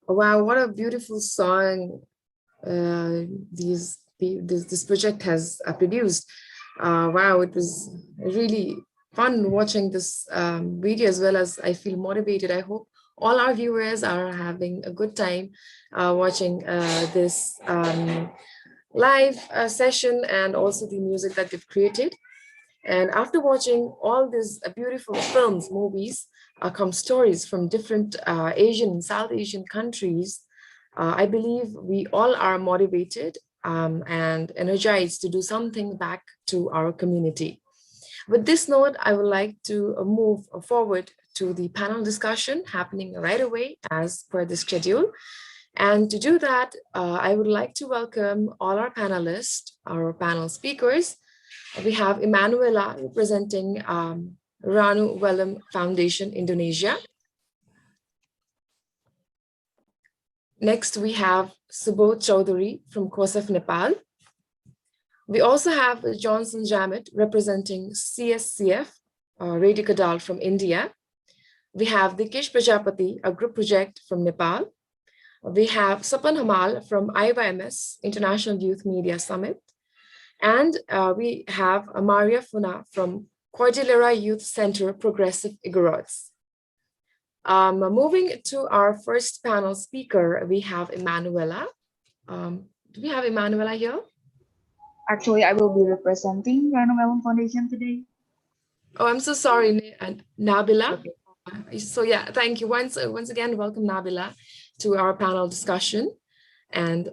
Wow, what a beautiful song this project has produced. Wow, it was really fun watching this video, as well as I feel motivated. I hope all our viewers are having a good time watching this live session, and also the music that they've created. And after watching all these beautiful films, movies, come stories from different Asian and South Asian countries, I believe we all are motivated and energized to do something back to our community. With this note, I would like to move forward to the panel discussion happening right away as per the schedule. And to do that, I would like to welcome all our panelists, our panel speakers. We have Emanuela representing Ranu Wellum Foundation, Indonesia. Next, we have Subodh Chaudhary from COSAF, Nepal. We also have Johnson Jamit representing CSCF, Radikadal from India. We have Dikesh Prajapati, a group project from Nepal. We have Sapan Hamal from IYMS, International Youth Media Summit. And we have Maria Funa from Cordillera Youth Center Progressive Igorots. Moving to our first panel speaker, we have Emanuela. Do we have Emanuela here? Actually, I will be representing Ranu Wellum Foundation today. Oh, I'm so sorry, Nabila. Okay. So yeah, thank you. Once again, welcome Nabila to our panel discussion. And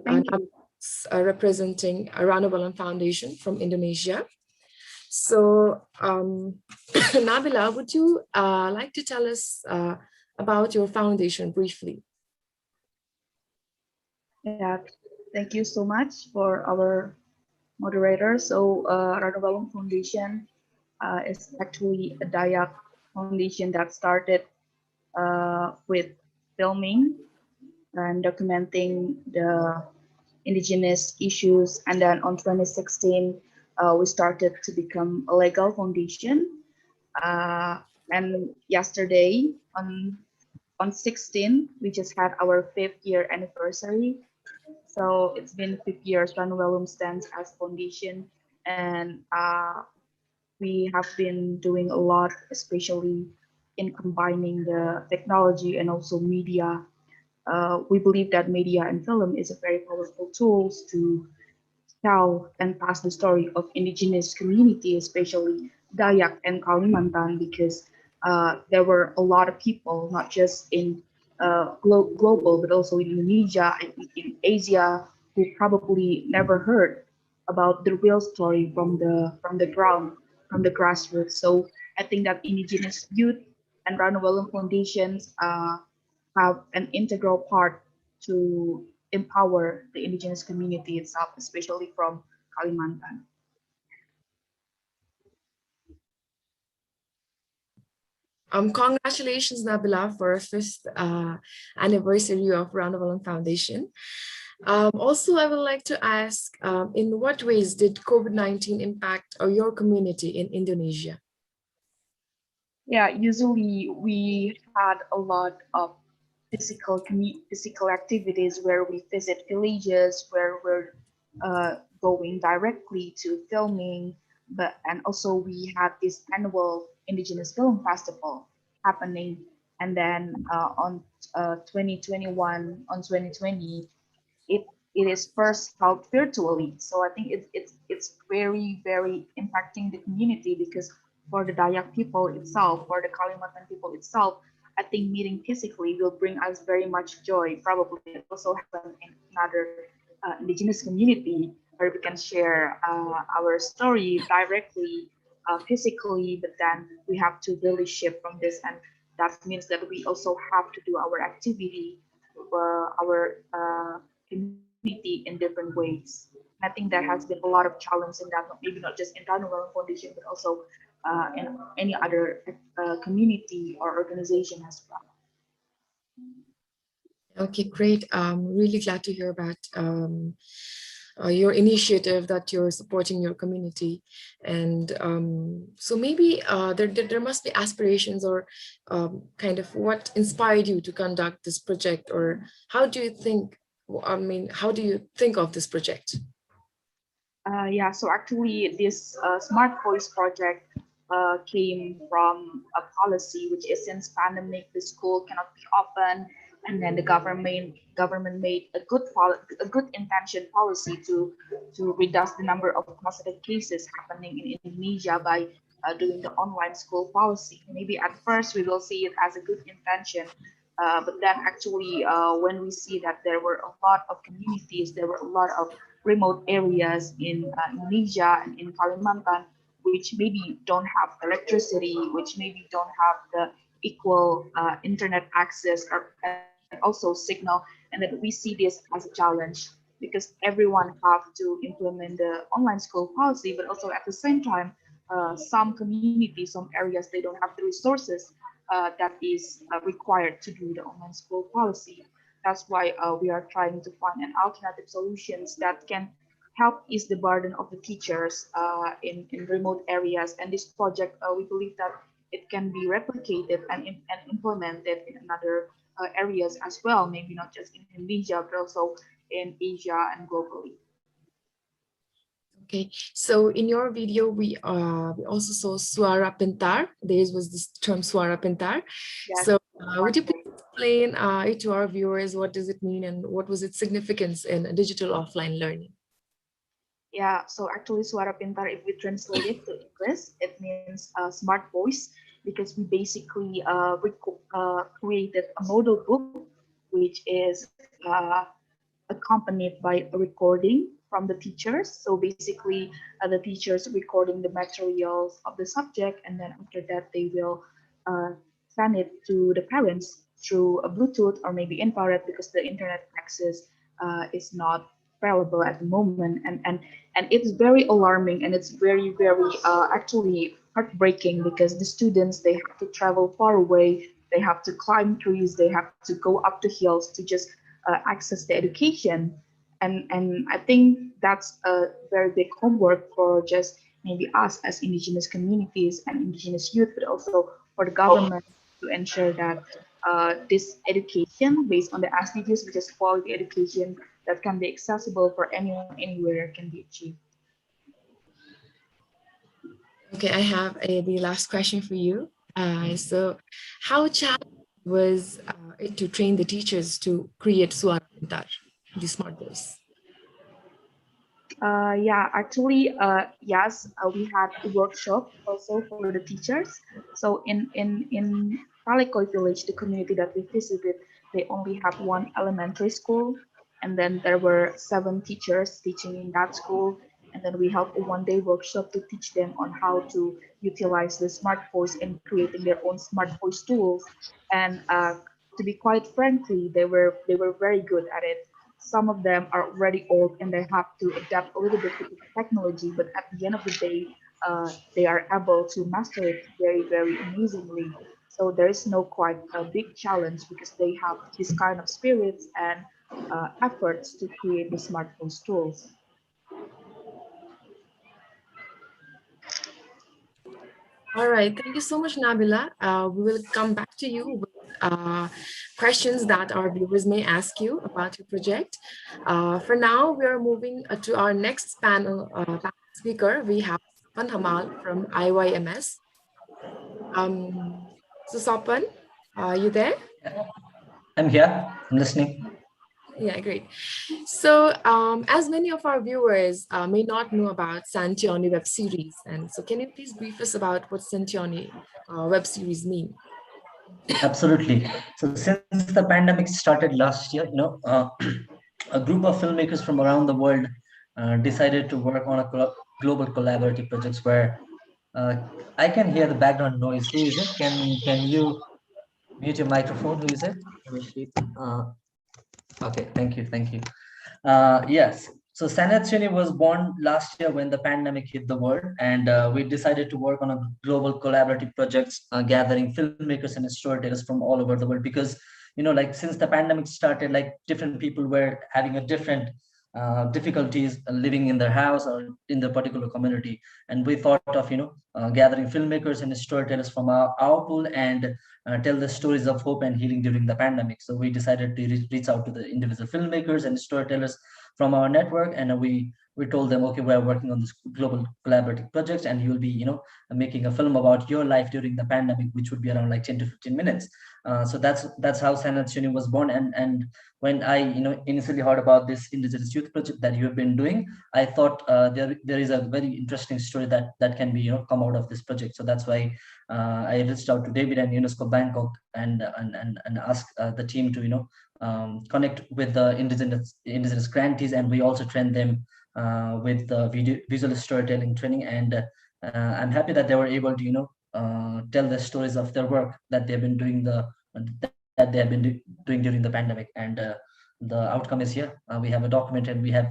representing Ranu Wellum Foundation from Indonesia. So Nabila, would you like to tell us about your foundation briefly? Yeah, thank you so much for our moderator. So Ranu Wellum Foundation is actually a Dayak foundation that started with filming and documenting the indigenous issues, and then on 2016 we started to become a legal foundation, and yesterday on 16 we just had our 5th year anniversary. So it's been 5 years Ranu Wellum stands as foundation, and we have been doing a lot, especially in combining the technology and also media. We believe that media and film is a very powerful tools to tell and pass the story of indigenous community, especially Dayak and Kalimantan, because there were a lot of people, not just in global, but also in Indonesia and in Asia, who probably never heard about the real story from the ground, from the grassroots. So I think that indigenous youth and Ranu Wellum foundations have an integral part to empower the indigenous community itself, especially from Kalimantan. Congratulations, Nabila, for 5th anniversary of Ranu Wellum Foundation. Also, I would like to ask, in what ways did COVID-19 impact your community in Indonesia? Yeah, usually we had a lot of physical activities where we visit villages, where we're going directly to filming, and also we had this annual Indigenous Film Festival happening, and then on 2021, on 2020, it is first held virtually. So I think it's very impacting the community, because for the Dayak people itself, for the Kalimantan people itself, I think meeting physically will bring us very much joy. Probably it also happen in another indigenous community where we can share our story directly, physically, but then we have to really shift from this, and that means that we also have to do our activity, our community in different ways. I think there has been a lot of challenge in that, maybe not just in Ranu Wellum Foundation, but also in any other community or organization as well. Okay, great. Really glad to hear about your initiative that you're supporting your community. And so maybe there must be aspirations or kind of what inspired you to conduct this project, or how do you think, how do you think of this project? Yeah, so actually this Smart Voice project came from a policy, which is since pandemic, the school cannot be open, and then the government made a good intention policy to reduce the number of positive cases happening in Indonesia by doing the online school policy. Maybe at first we will see it as a good intention, but then actually when we see that there were a lot of communities, there were a lot of remote areas in Indonesia and in Kalimantan, which maybe don't have electricity, which maybe don't have the equal internet access and also signal, and that we see this as a challenge because everyone have to implement the online school policy, but also at the same time, some communities, some areas, they don't have the resources that is required to do the online school policy. That's why we are trying to find an alternative solutions that can help ease the burden of the teachers in remote areas. And this project, we believe that it can be replicated and implemented in other areas as well, maybe not just in Indonesia, but also in Asia and globally. Okay, so in your video, we also saw Suara Pintar. There was this term Suara Pintar. Yes. So would you please explain it to our viewers, what does it mean and what was its significance in digital offline learning? Yeah, so actually Suara Pintar, if we translate it to English, it means smart voice, because we basically created a model book, which is accompanied by a recording from the teachers. So basically the teachers recording the materials of the subject, and then after that they will send it to the parents through a Bluetooth or maybe infrared, because the internet access is not available at the moment, and it's very alarming, and it's very actually heartbreaking, because the students, they have to travel far away, they have to climb trees, they have to go up the hills to just access the education. And I think that's a very big homework for just maybe us as indigenous communities and indigenous youth, but also for the government to ensure that this education based on the SDGs, which is quality education that can be accessible for anyone, anywhere, can be achieved. Okay, I have the last question for you. So how challenging was it to train the teachers to create Suara Pintar, the smart voice? Yeah, actually, yes, we had a workshop also for the teachers. So in Palekoi village, the community that we visited, they only have one elementary school, and then there were 7 teachers teaching in that school. And then we held a one-day workshop to teach them on how to utilize the smart voice and creating their own smart voice tools. And to be quite frankly, they were very good at it. Some of them are already old and they have to adapt a little bit to the technology, but at the end of the day, they are able to master it very amazingly. So there is no quite a big challenge, because they have this kind of spirits and efforts to create the smartphone tools. All right, thank you so much, Nabila. We will come back to you with questions that our viewers may ask you about your project. For now, we are moving to our next panel speaker. We have Sopan Hamal from IYMS. So Sopan, are you there? I'm here, I'm listening. Yeah, great. So as many of our viewers may not know about Santioni web series, and so can you please brief us about what Santioni web series mean? Absolutely. So since the pandemic started last year, a group of filmmakers from around the world decided to work on a global collaborative projects where I can hear the background noise. Who is it? Can you mute your microphone? Who is it? Okay, thank you. Yes, so Sanatchini was born last year when the pandemic hit the world, and we decided to work on a global collaborative projects, gathering filmmakers and storytellers from all over the world, because like since the pandemic started, like different people were having a different difficulties living in their house or in the particular community. And we thought of, gathering filmmakers and storytellers from our pool and tell the stories of hope and healing during the pandemic. So we decided to reach out to the individual filmmakers and storytellers from our network, and we told them, okay, we're working on this global collaborative project, and you'll be, making a film about your life during the pandemic, which would be around like 10 to 15 minutes. So that's how Sanatsuni was born. And when I, initially heard about this Indigenous Youth Project that you have been doing, I thought there is a very interesting story that can be, come out of this project. So that's why I reached out to David and UNESCO Bangkok and asked the team to, connect with the indigenous grantees, and we also train them with the visual storytelling training. And I'm happy that they were able to, tell the stories of their work that they've been doing doing during the pandemic. And the outcome is here. We have a document, and we have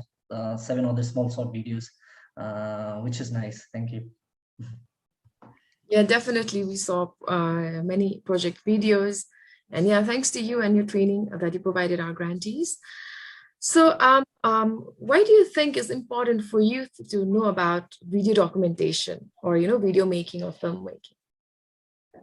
7 other small short videos, which is nice. Thank you. Yeah, definitely. We saw many project videos, and yeah, thanks to you and your training that you provided our grantees. So why do you think it's important for youth to know about video documentation or, video making or filmmaking?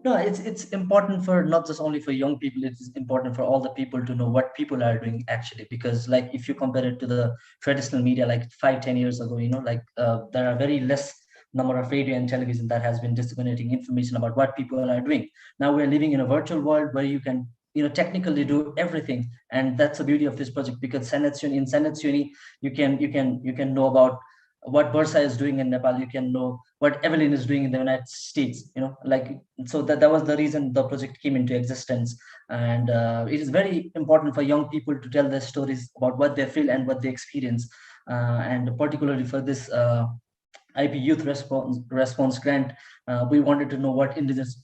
No, it's important for not just only for young people, it is important for all the people to know what people are doing actually, because like if you compare it to the traditional media like 5-10 years ago, there are very less number of radio and television that has been disseminating information about what people are doing. Now we're living in a virtual world where you can technically do everything, and that's the beauty of this project, because in Sanatsuni you can know about what Bursa is doing in Nepal, you can know what Evelyn is doing in the United States, so that was the reason the project came into existence. And it is very important for young people to tell their stories about what they feel and what they experience, and particularly for this IP Youth Response Grant, we wanted to know what Indigenous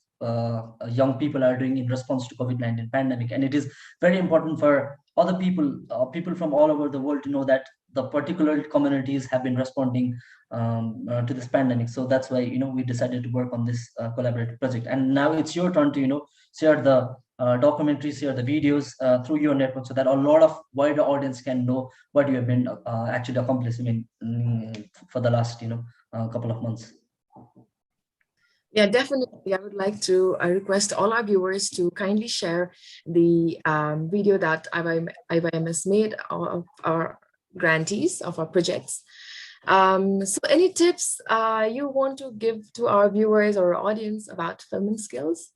young people are doing in response to COVID-19 pandemic. And it is very important for other people, people from all over the world, to know that the particular communities have been responding to this pandemic. So that's why we decided to work on this collaborative project. And now it's your turn to share the documentaries, share the videos through your network, so that a lot of wider audience can know what you have been actually accomplishing for the last couple of months. Yeah, definitely. I would like to request all our viewers to kindly share the video that IYM has made of our grantees, of our projects. So any tips you want to give to our viewers or audience about filming skills?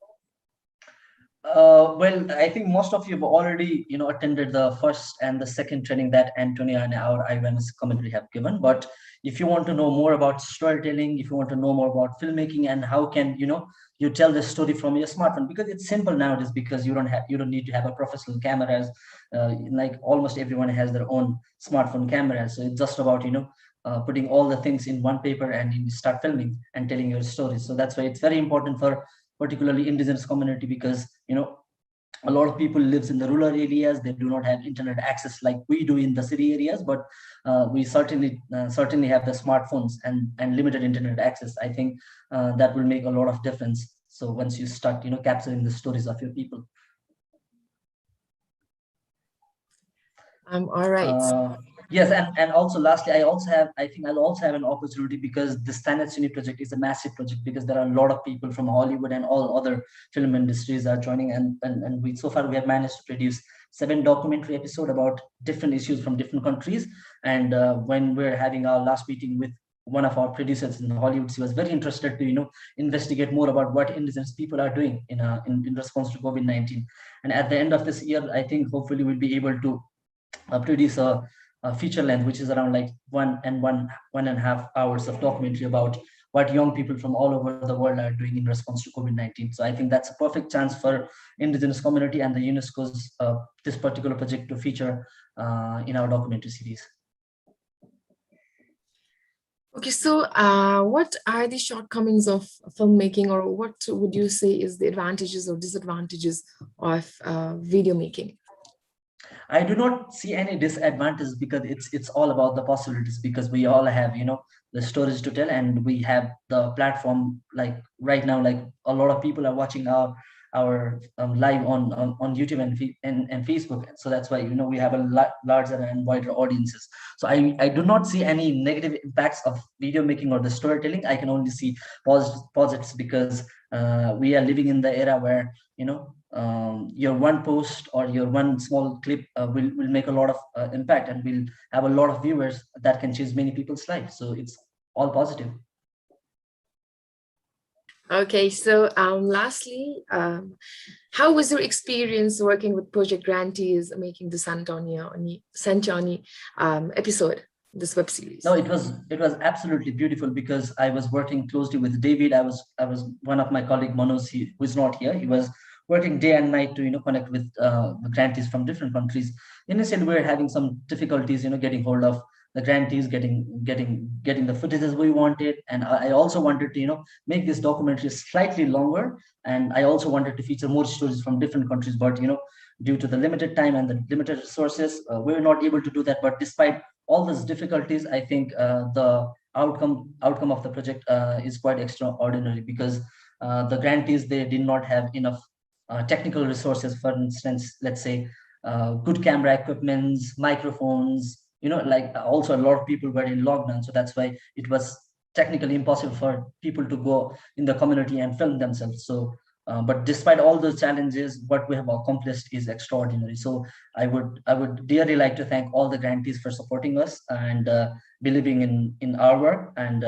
Well, I think most of you have already, attended the first and the second training that Antonia and our IYMS community have given. But if you want to know more about storytelling, if you want to know more about filmmaking and how can, you tell the story from your smartphone, because it's simple nowadays, because you don't need to have a professional cameras. Like almost everyone has their own smartphone camera. So it's just about, putting all the things in one paper and you start filming and telling your story. So that's why it's very important for particularly Indigenous community, because a lot of people lives in the rural areas. They do not have internet access like we do in the city areas, but we certainly have the smartphones and limited internet access. I think that will make a lot of difference. So once you start capturing the stories of your people. All right. Yes, and also lastly, I think I'll also have an opportunity, because the Sanatsuni project is a massive project, because there are a lot of people from Hollywood and all other film industries are joining, and we so far we have managed to produce 7 documentary episodes about different issues from different countries. And when we're having our last meeting with one of our producers in Hollywood, she was very interested to investigate more about what Indigenous people are doing in response to COVID-19. And at the end of this year, I think hopefully we'll be able to produce a feature length, which is around like 1.5 hours of documentary about what young people from all over the world are doing in response to COVID-19. So I think that's a perfect chance for Indigenous community and the UNESCO's this particular project to feature in our documentary series. Okay, so what are the shortcomings of filmmaking, or what would you say is the advantages or disadvantages of video making? I do not see any disadvantages, because it's all about the possibilities, because we all have the stories to tell, and we have the platform. Like right now, like a lot of people are watching our our live on YouTube and Facebook. So that's why we have a larger and wider audiences. So I do not see any negative impacts of video making or the storytelling. I can only see positives, because we are living in the era where your one post or your one small clip will make a lot of impact, and will have a lot of viewers that can change many people's lives. So it's all positive. Okay, so lastly, how was your experience working with project grantees making the Santioni episode, this web series? No, it was absolutely beautiful, because I was working closely with David. I was one of my colleague Manoj, who is not here. He was working day and night to connect with grantees from different countries. Initially, we were having some difficulties, getting hold of the grantees, getting the footages we wanted, and I also wanted to make this documentary slightly longer, and I also wanted to feature more stories from different countries. But due to the limited time and the limited resources, we were not able to do that. But despite all these difficulties, I think the outcome of the project is quite extraordinary, because the grantees, they did not have enough technical resources. For instance, let's say good camera equipments, microphones, like also a lot of people were in lockdown. So that's why it was technically impossible for people to go in the community and film themselves. So but despite all those challenges, what we have accomplished is extraordinary. So I would dearly like to thank all the grantees for supporting us and believing in our work. And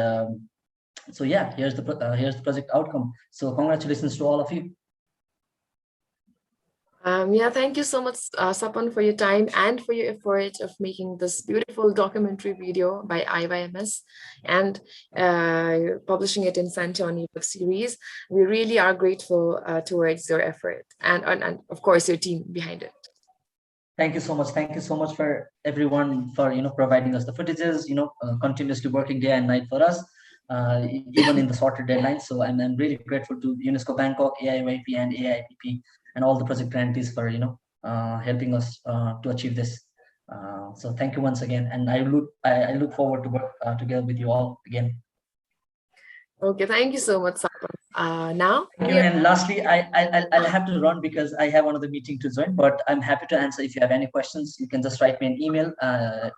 so yeah, here's the project outcome. So congratulations to all of you. Yeah, thank you so much, Sapan, for your time and for your effort of making this beautiful documentary video by IYMS and publishing it in Santioni web series. We really are grateful towards your effort and of course your team behind it. Thank you so much. Thank you so much for everyone for providing us the footages, continuously working day and night for us, even in the shorter deadlines. So I'm really grateful to UNESCO Bangkok, AIYP, and AIPP, and all the project grantees for helping us to achieve this. So thank you once again, and I look forward to work together with you all again. Okay, thank you so much, Sapan. Now, and lastly, I'll have to run because I have another meeting to join. But I'm happy to answer if you have any questions. You can just write me an email.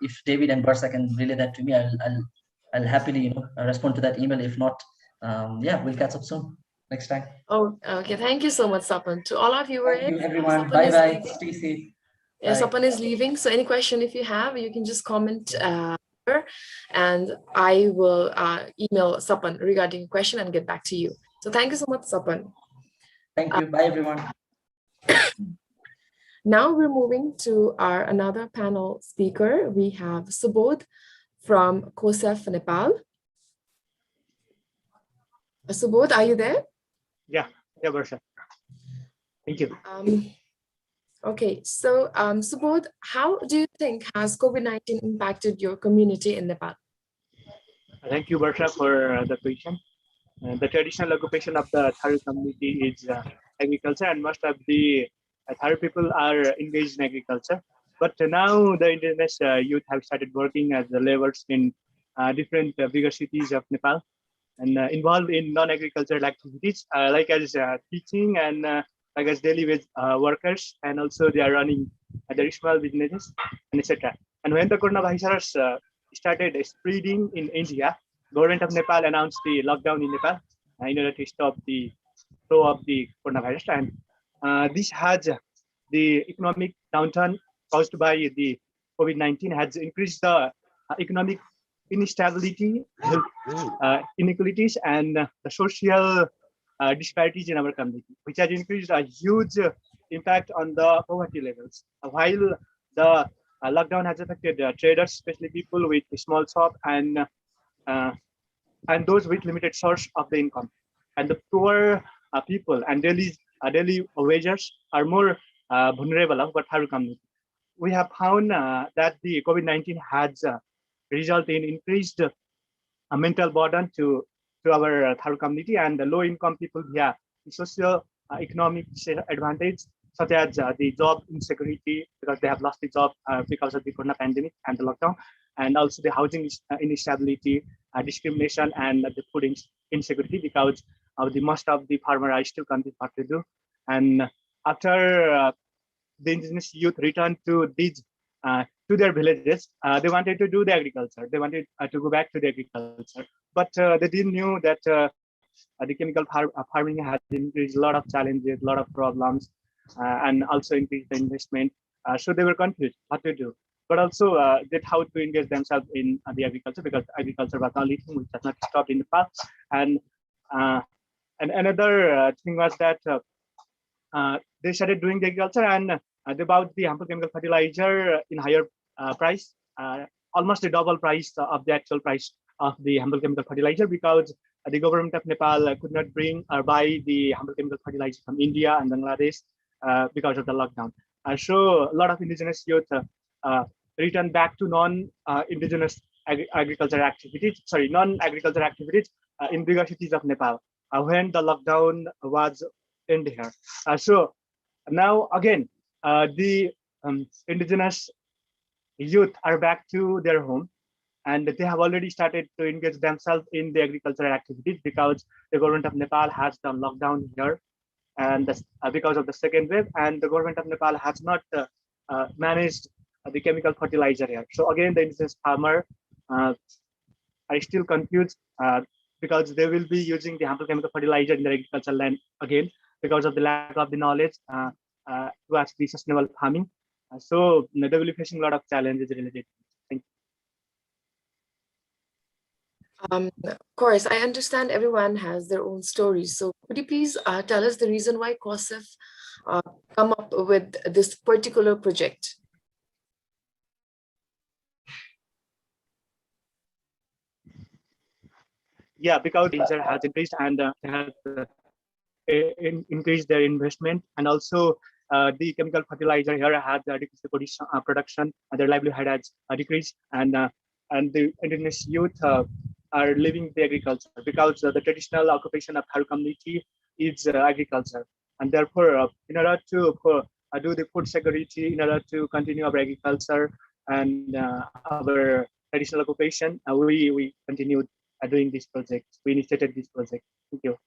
If David and Barsa can relay that to me, I'll happily respond to that email. If not, yeah, we'll catch up soon next time. Oh, okay. Thank you so much, Sapan. To all our viewers, thank you everyone. Bye bye. Stay safe. Yeah, Sapan is leaving. So any question if you have, you can just comment and I will email Sapan regarding a question and get back to you. So thank you so much, Sapan. Thank you. Bye everyone. Now we're moving to our another panel speaker. We have Subodh from COSEF, Nepal. Subodh, are you there? Yeah, Barsha. Thank you. Okay, so Subodh, how do you think has COVID-19 impacted your community in Nepal? Thank you, Barsha, for the question. The traditional occupation of the Tharu community is agriculture, and most of the Tharu people are engaged in agriculture. But now the Indigenous youth have started working as the laborers in different bigger cities of Nepal, and involved in non-agricultural activities like as teaching and like as daily wage workers, and also they are running their small businesses and etc. And when the coronavirus started spreading in India, government of Nepal announced the lockdown in Nepal in order to stop the flow of the coronavirus, and this has the economic downturn caused by the COVID-19 has increased the economic instability, inequalities, and the social disparities in our community, which has increased a huge impact on the poverty levels. While the lockdown has affected traders, especially people with a small shop and those with limited source of the income, and the poor people and daily wagers are more vulnerable of our Tharu community. We have found that the COVID-19 has resulted in increased mental burden to our Tharu community, and the low-income people via social economic advantage, such as the job insecurity because they have lost the job because of the corona pandemic and the lockdown, and also the housing instability, discrimination, and the food insecurity because of the most of the farmers are still can't what to do, And after the indigenous youth returned to their villages, they wanted to do the agriculture. They wanted to go back to the agriculture, but they didn't knew that the chemical farming had increased a lot of challenges, a lot of problems, and also increased the investment. So they were confused what to do, but also that how to engage themselves in the agriculture, because agriculture was the only thing which has not stopped in the past. And another thing was that they started doing the agriculture, and they bought the harmful chemical fertilizer in higher price, almost a double price of the actual price of the harmful chemical fertilizer, because the government of Nepal could not bring or buy the harmful chemical fertilizer from India and Bangladesh because of the lockdown. So a lot of indigenous youth returned back to non-indigenous agriculture activities, non-agriculture activities in bigger cities of Nepal when the lockdown was end here. So now again, the indigenous youth are back to their home, and they have already started to engage themselves in the agricultural activities, because the government of Nepal has done lockdown here, and because of the second wave, and the government of Nepal has not managed the chemical fertilizer here. So again, the indigenous farmer are still confused because they will be using the harmful chemical fertilizer in their agricultural land again, because of the lack of the knowledge towards the sustainable farming. So they will be facing a lot of challenges related. Thank you. Of course, I understand everyone has their own stories. So could you please tell us the reason why COSF come up with this particular project? Yeah, because user has increased, and has increased their investment, and also the chemical fertilizer here has decreased the production, and their livelihood has decreased, and the indigenous youth are leaving the agriculture, because the traditional occupation of Tharu community is agriculture, and therefore in order to do the food security, in order to continue our agriculture and our traditional occupation, we continued doing this project. We initiated this project. Thank you.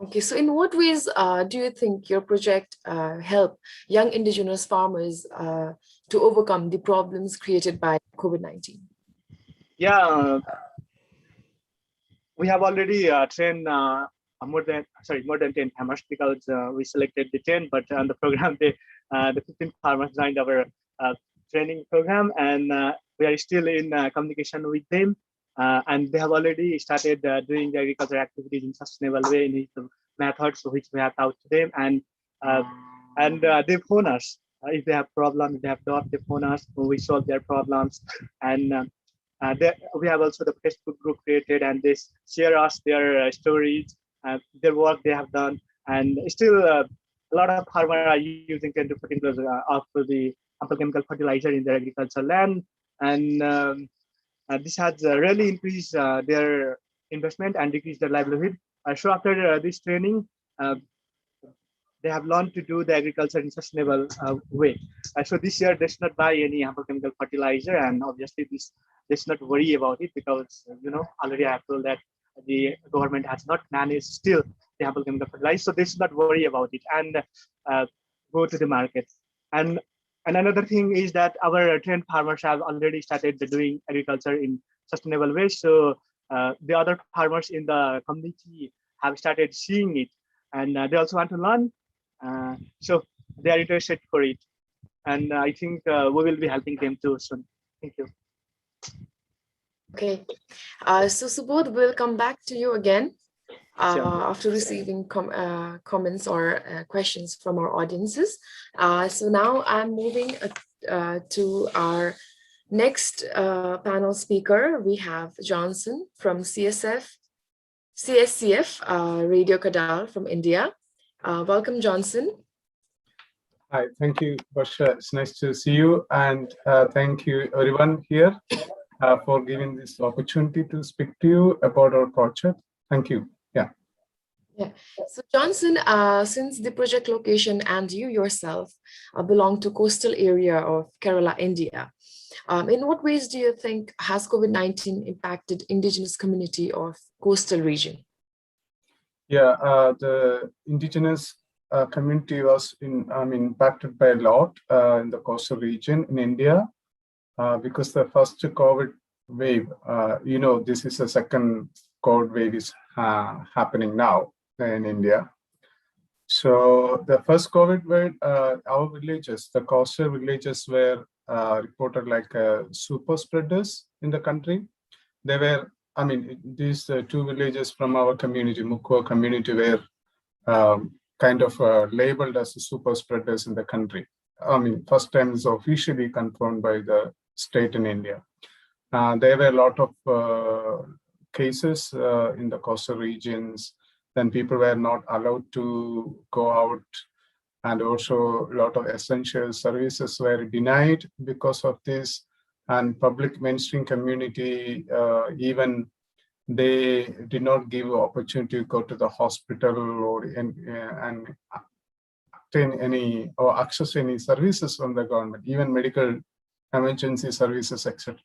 Okay, so in what ways do you think your project help young indigenous farmers to overcome the problems created by COVID-19? Yeah, we have already trained more than 10 farmers, because we selected the 10, but on the program the 15 farmers joined our training program, and we are still in communication with them. And they have already started doing the agricultural activities in sustainable way, in the methods which we have taught to them, and they phone us if they have problems, if they have doubt, they phone us, we solve their problems. And we have also the Facebook group created, and they share us their stories, their work they have done, and still a lot of farmers are using 10 to 14 kilos of the harmful chemical fertilizer in their agricultural land, and this has really increased their investment and decreased their livelihood. So after this training, they have learned to do the agriculture in sustainable way. So this year they should not buy any harmful chemical fertilizer, and obviously they should not worry about it, because already I have told that the government has not managed still the harmful chemical fertilizer, so they should not worry about it and go to the market. And another thing is that our trained farmers have already started doing agriculture in sustainable ways. So the other farmers in the community have started seeing it, and they also want to learn. So they are interested for it, and I think we will be helping them too soon. Thank you. Okay, so Subodh, we'll come back to you again after receiving comments or questions from our audiences. So now I'm moving to our next panel speaker. We have Johnson from CSCF Radio Kadal from India. Welcome, Johnson. Hi, thank you, Barsha. It's nice to see you, and thank you everyone here for giving this opportunity to speak to you about our project. Thank you. Yeah. So Johnson, since the project location and you yourself belong to coastal area of Kerala, India, in what ways do you think has COVID-19 impacted indigenous community of coastal region? Yeah, the indigenous community was impacted by a lot in the coastal region in India because the first COVID wave, this is a second COVID wave is happening now in India. So the first COVID wave, our villages, the coastal villages were reported like super spreaders in the country. They were, these two villages from our community, Mukwa community, were kind of labeled as super spreaders in the country. First time is officially confirmed by the state in India. There were a lot of cases in the coastal regions. Then people were not allowed to go out, and also a lot of essential services were denied because of this. And public mainstream community, even they did not give opportunity to go to the hospital or and obtain any or access any services from the government, even medical emergency services, etc.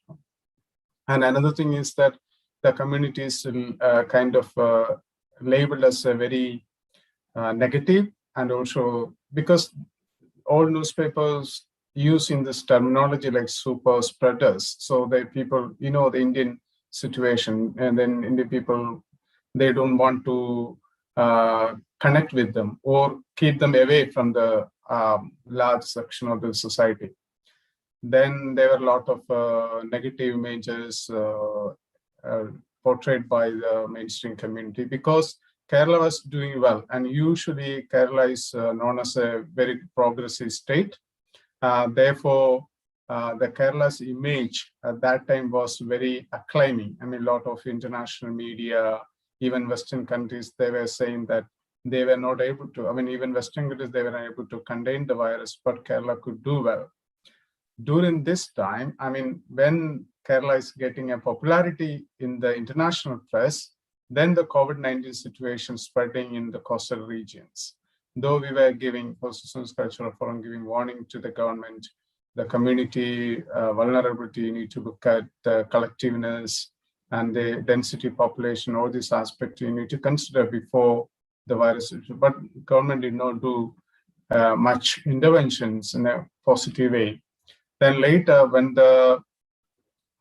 And another thing is that the community is kind of labeled as a very negative, and also because all newspapers using this terminology like super spreaders, so that people, the Indian situation, and then Indian people, they don't want to connect with them or keep them away from the large section of the society. Then there were a lot of negative images portrayed by the mainstream community because Kerala was doing well, and usually Kerala is known as a very progressive state. Therefore, the Kerala's image at that time was very acclaiming. A lot of international media, even Western countries, they were saying that they were not able to, even Western countries, they were not able to contain the virus, but Kerala could do well. During this time, when Kerala is getting a popularity in the international press, then the COVID-19 situation spreading in the coastal regions. Though we were giving, Coastal Cultural Forum giving warning to the government, the community vulnerability, you need to look at the collectiveness and the density population, all these aspects you need to consider before the virus. But government did not do much interventions in a positive way. Then later, when the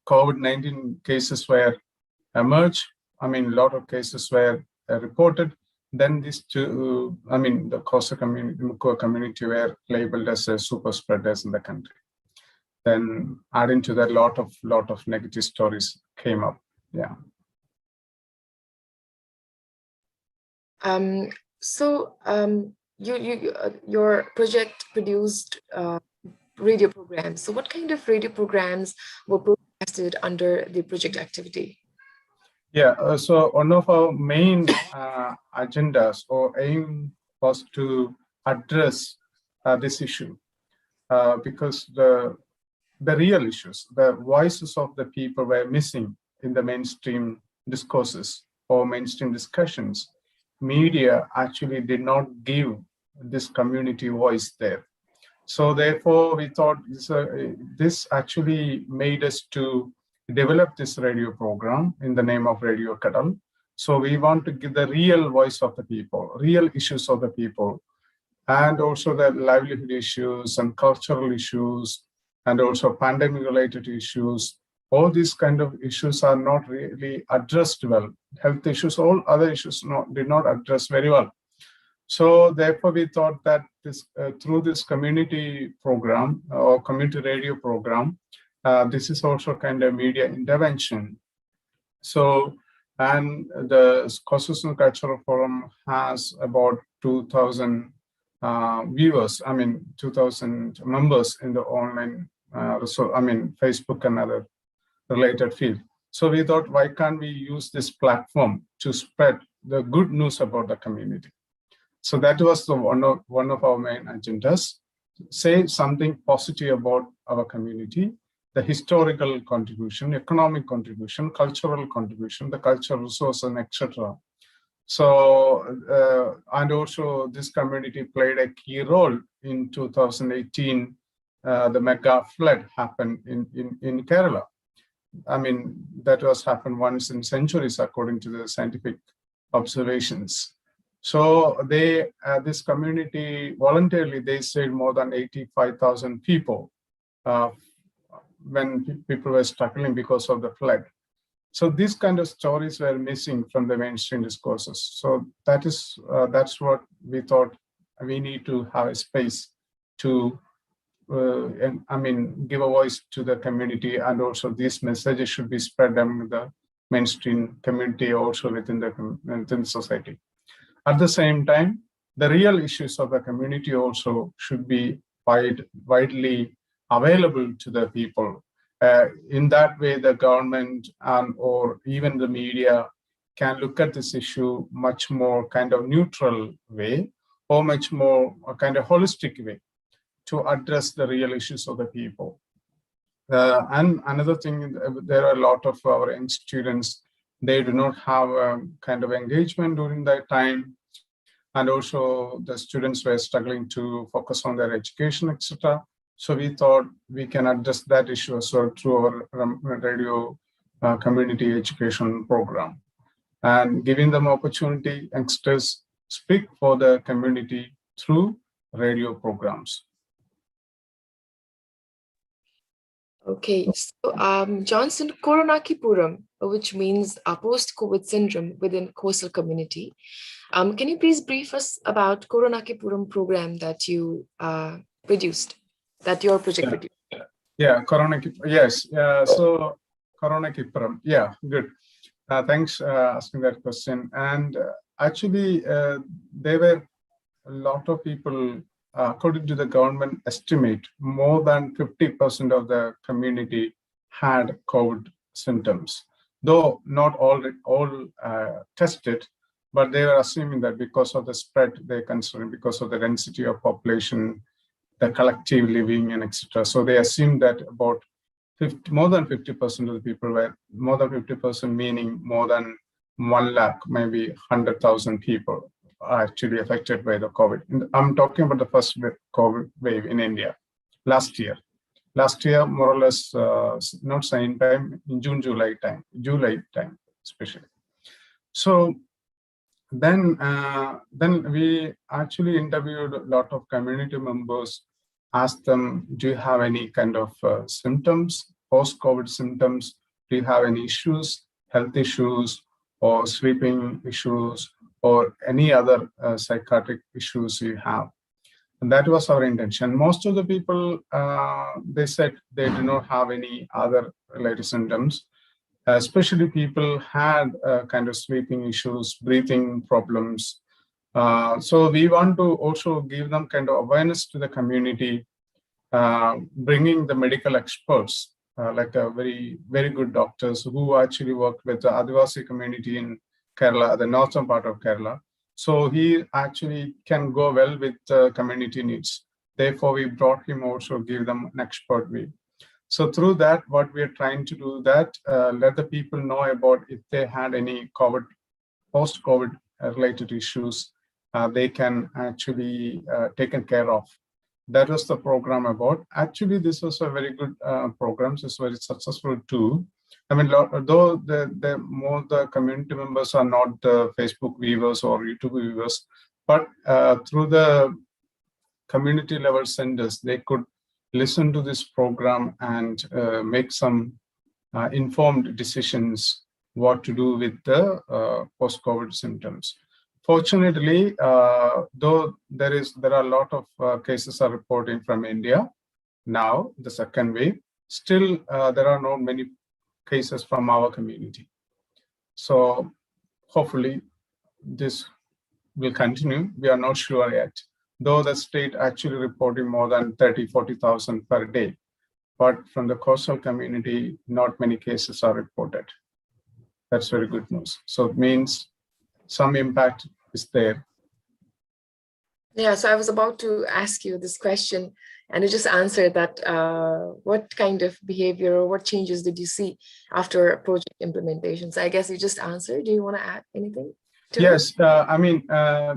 COVID-19 cases were emerged, a lot of cases were reported, then these two, the coastal community, Mukwa community were labeled as super spreaders in the country. Then adding to that, lot of negative stories came up. Yeah. Your project produced radio programs. So what kind of radio programs were broadcasted under the project activity? Yeah, so one of our main agendas or aim was to address this issue because the real issues, the voices of the people were missing in the mainstream discourses or mainstream discussions. Media actually did not give this community voice there. So therefore, we thought this actually made us to develop this radio program in the name of Radio Kadal. So we want to give the real voice of the people, real issues of the people, and also the livelihood issues and cultural issues, and also pandemic-related issues. All these kind of issues are not really addressed well. Health issues, all other issues did not address very well. So therefore, we thought that this through this community program or community radio program, this is also kind of media intervention. So, and the Coastal Cultural Forum has about 2,000 viewers, 2,000 members in the online, Facebook and other related field. So we thought, why can't we use this platform to spread the good news about the community? So that was the one of our main agendas. Say something positive about our community, the historical contribution, economic contribution, cultural contribution, the cultural resource, and etc. So, and also this community played a key role in 2018. The mega flood happened in Kerala. That was happened once in centuries, according to the scientific observations. So they, this community voluntarily, they saved more than 85,000 people when people were struggling because of the flood. So these kind of stories were missing from the mainstream discourses. So that's what we thought we need to have a space to, give a voice to the community, and also these messages should be spread among the mainstream community, also within the society. At the same time, the real issues of the community also should be widely available to the people. In that way, the government or even the media can look at this issue much more kind of neutral way, or much more a kind of holistic way to address the real issues of the people. And another thing, there are a lot of our young students, they do not have a kind of engagement during that time. And also the students were struggling to focus on their education, etc. So we thought we can address that issue as well through our radio community education program. And giving them opportunity, youngsters speak for the community through radio programs. Okay, so Johnson, Koronakipuram, which means a post-COVID syndrome within coastal community. Can you please brief us about Koronakipuram program that you produced, that your project produced? Yeah, Koronakipuram, yes. So Koronakipuram, yeah, good. Thanks asking that question. And actually, there were a lot of people, according to the government estimate, more than 50% of the community had COVID symptoms. Though not all tested, but they were assuming that because of the spread, they're concerned because of the density of population, the collective living, and etc. So they assumed that about more than 50% of the people were, more than 50% meaning more than 1 lakh, maybe 100,000 people are actually affected by the COVID. I'm talking about the first COVID wave in India last year. Last year, more or less, not same time, in July time especially. So then we actually interviewed a lot of community members, asked them, do you have any kind of symptoms, post-COVID symptoms? Do you have any issues, health issues, or sleeping issues, or any other psychiatric issues you have? And that was our intention. Most of the people, they said they do not have any other related symptoms. Especially people had kind of sleeping issues, breathing problems. So we want to also give them kind of awareness to the community, bringing the medical experts, like a very good doctors who actually work with the Adivasi community in Kerala, the northern part of Kerala. So he actually can go well with community needs. Therefore, we brought him also, give them an expert view. So through that, what we are trying to do that, let the people know about if they had any COVID, post-COVID related issues, they can actually taken care of. That was the program about. Actually, this was a very good program. It's very successful too. I mean, though the community members are not Facebook viewers or YouTube viewers, but through the community level centers, they could listen to this program and make some informed decisions what to do with the post-COVID symptoms. Fortunately, though there are a lot of cases are reporting from India now, the second wave, still there are not many cases from our community. So hopefully this will continue. We are not sure yet, though the state actually reporting more than 30,000-40,000 per day. But from the coastal community, not many cases are reported. That's very good news. So it means some impact is there. Yeah, so I was about to ask you this question, and you just answered that. What kind of behavior or what changes did you see after project implementation? So I guess you just answered. Do you want to add anything? Yes, I mean,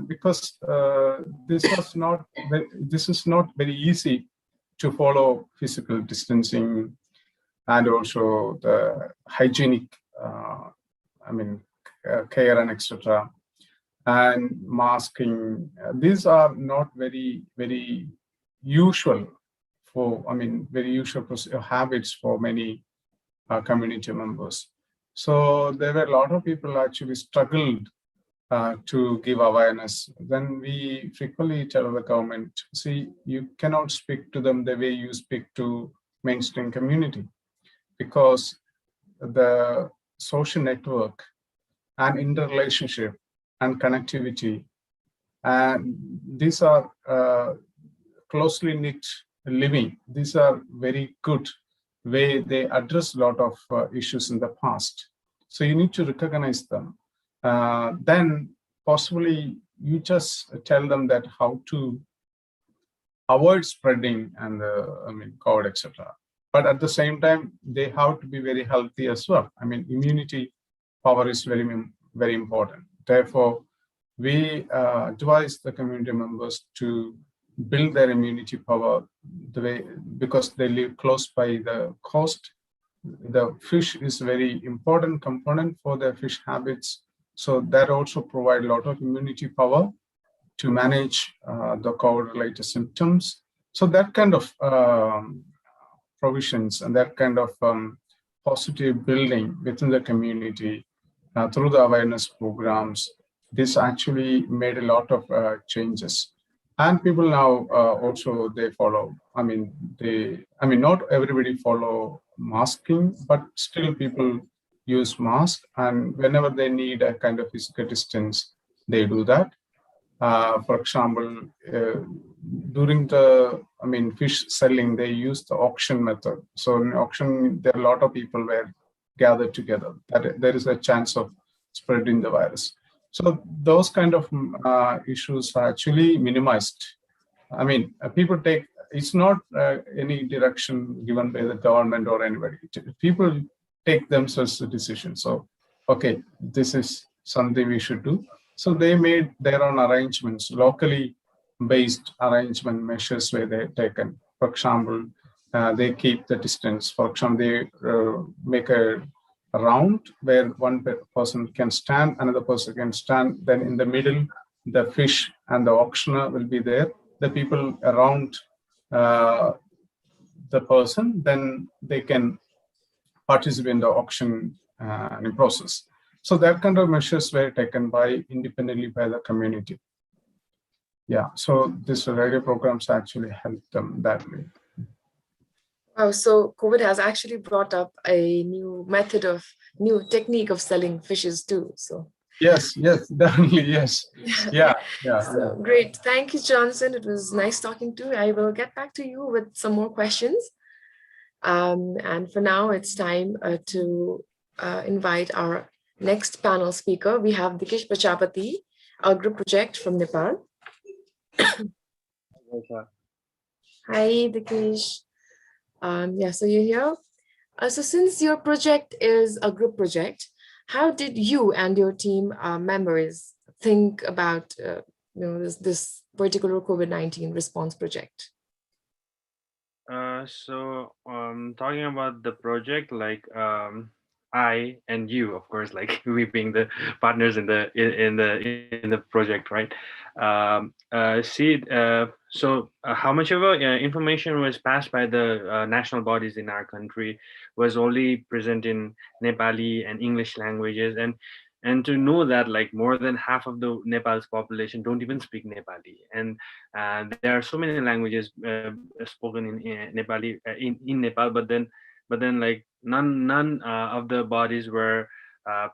because this is not very easy to follow physical distancing and also the hygienic, care and etc. and masking. These are not very usual for, very usual habits for many community members. So there were a lot of people actually struggled to give awareness. Then we frequently tell the government, see, you cannot speak to them the way you speak to mainstream community, because the social network and interrelationship and connectivity, and these are closely knit living. These are very good way they address a lot of issues in the past. So you need to recognize them. Then possibly you just tell them that how to avoid spreading and COVID, etc. But at the same time, they have to be very healthy as well. Immunity power is very important. Therefore, we advise the community members to build their immunity power because they live close by the coast. The fish is very important component for their fish habits. So that also provide a lot of immunity power to manage the COVID-related symptoms. So that kind of provisions and that kind of positive building within the community through the awareness programs, this actually made a lot of changes. And people now also they follow. Not everybody follow masking, but still people use mask. And whenever they need a kind of physical distance, they do that. For example, during the fish selling, they use the auction method. So in auction, there are a lot of people were gathered together. There is a chance of spreading the virus. So those kind of issues are actually minimized. People take, it's not any direction given by the government or anybody. People take themselves a decision. So, okay, this is something we should do. So they made their own arrangements, locally based arrangement measures where they're taken. For example, they keep the distance. For example, they make a round where one person can stand, another person can stand. Then in the middle, the fish and the auctioneer will be there. The people around the person, then they can participate in the auction process. So that kind of measures were taken independently by the community. Yeah, so this radio programs actually helped them that way. Wow, so COVID has actually brought up a new technique of selling fishes too. So yes, definitely, yes. Yeah. So great. Thank you, Johnson. It was nice talking to you. I will get back to you with some more questions. And for now, it's time to invite our next panel speaker. We have Dikesh Prajapati, our group project from Nepal. Hi, Dikesh. So you're here. So since your project is a group project, how did you and your team members think about this particular COVID-19 response project? Talking about the project, I and you, of course, we being the partners in the project, right? How much of information was passed by the national bodies in our country was only present in Nepali and English languages, and to know that more than half of the Nepal's population don't even speak Nepali, and there are so many languages spoken in Nepali in Nepal, but then none of the bodies were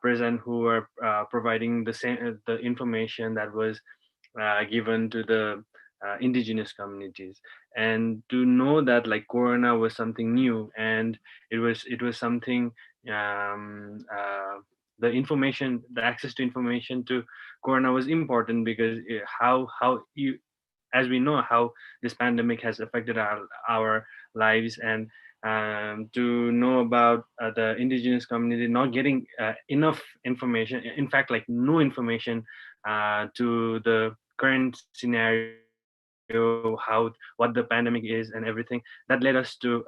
present who were providing the information that was given to the indigenous communities. And to know that Corona was something new, and it was something the access to information to Corona was important, because as we know how this pandemic has affected our lives, and to know about the indigenous community not getting enough information, in fact no information to the current scenario, what the pandemic is and everything, that led us to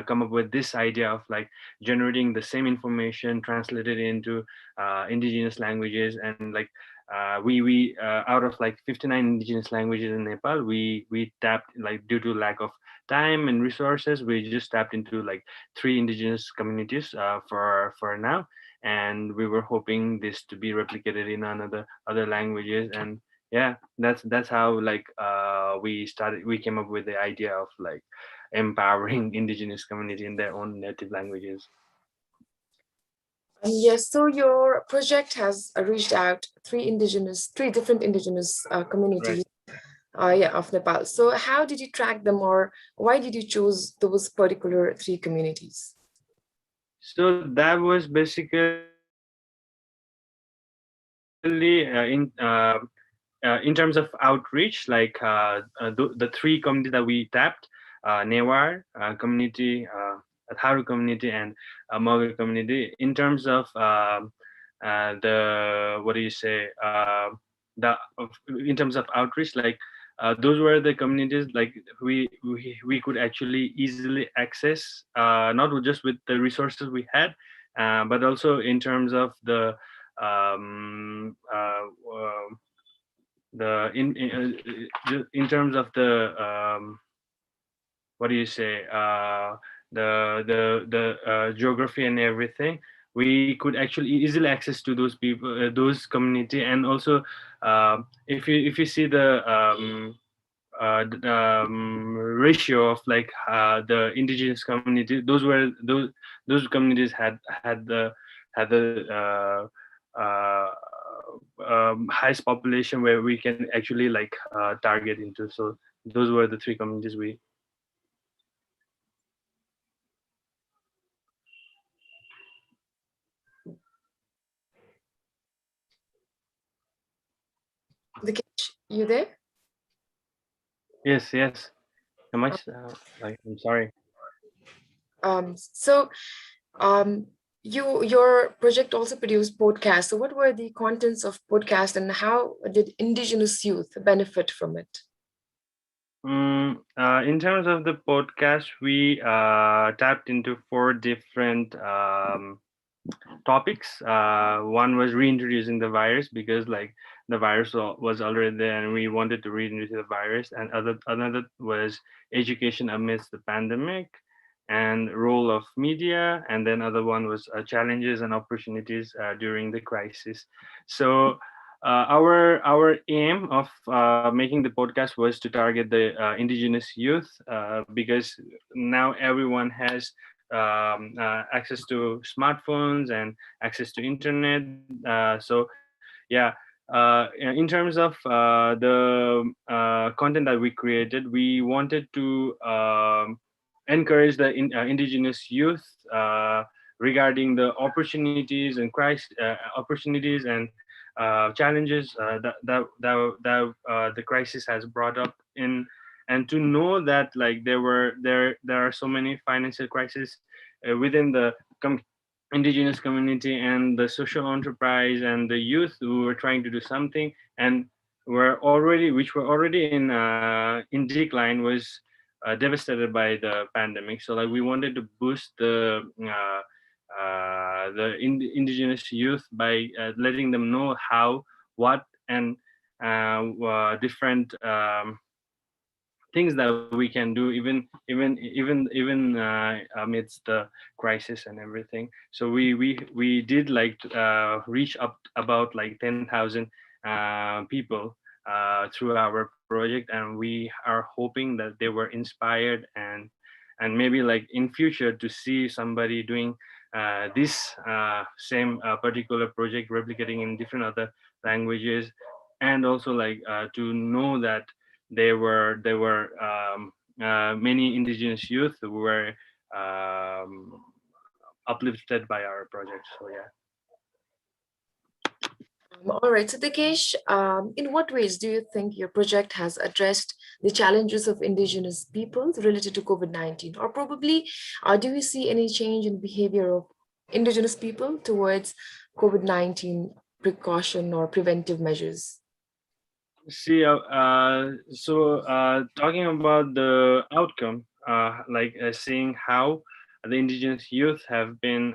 come up with this idea of like generating the same information translated into indigenous languages. And like we out of like 59 indigenous languages in Nepal, we tapped, like due to lack of time and resources, we just tapped into like 3 indigenous communities for now, and we were hoping this to be replicated in other languages. And yeah, that's how like we came up with the idea of like empowering indigenous community in their own native languages. Yes, so your project has reached out three different indigenous communities, of Nepal. So how did you track them, or why did you choose those particular 3 communities? So that was basically in terms of outreach, like the 3 communities that we tapped, Newar community, Tharu community, and Moga community. In terms of the, what do you say, in terms of outreach, like those were the communities like we could actually easily access, not just with the resources we had, but also in terms of the in terms of the what do you say, the geography and everything. We could actually easily access to those people, those community. And also if you see the ratio of like the indigenous community, those communities had the highest population where we can actually like target into. So those were the 3 communities we. You there? Yes. Am I like, I'm sorry. So your project also produced podcasts. So what were the contents of podcast, and how did indigenous youth benefit from it? In terms of the podcast, we tapped into 4 different topics. One was reintroducing the virus, because like the virus was already there and we wanted to reintroduce the virus. And another was education amidst the pandemic and role of media. And then other one was challenges and opportunities during the crisis. So our aim of making the podcast was to target the indigenous youth, because now everyone has access to smartphones and access to internet. So yeah, in terms of the content that we created, we wanted to encourage the indigenous youth regarding the opportunities and opportunities and challenges that the crisis has brought up in, and to know that like there are so many financial crises within the indigenous community and the social enterprise and the youth who were trying to do something and which were already in decline, was devastated by the pandemic. So like we wanted to boost the indigenous youth by letting them know how, what, and different things that we can do even amidst the crisis and everything. So we did like reach up about like 10,000 people through our project, and we are hoping that they were inspired and maybe like in future to see somebody doing this same particular project replicating in different other languages, and also like to know that there were many indigenous youth who were uplifted by our project. So yeah. All right, so Dikesh, in what ways do you think your project has addressed the challenges of indigenous peoples related to COVID-19? Or probably, do you see any change in behavior of indigenous people towards COVID-19 precaution or preventive measures? See, so talking about the outcome, seeing how the indigenous youth have been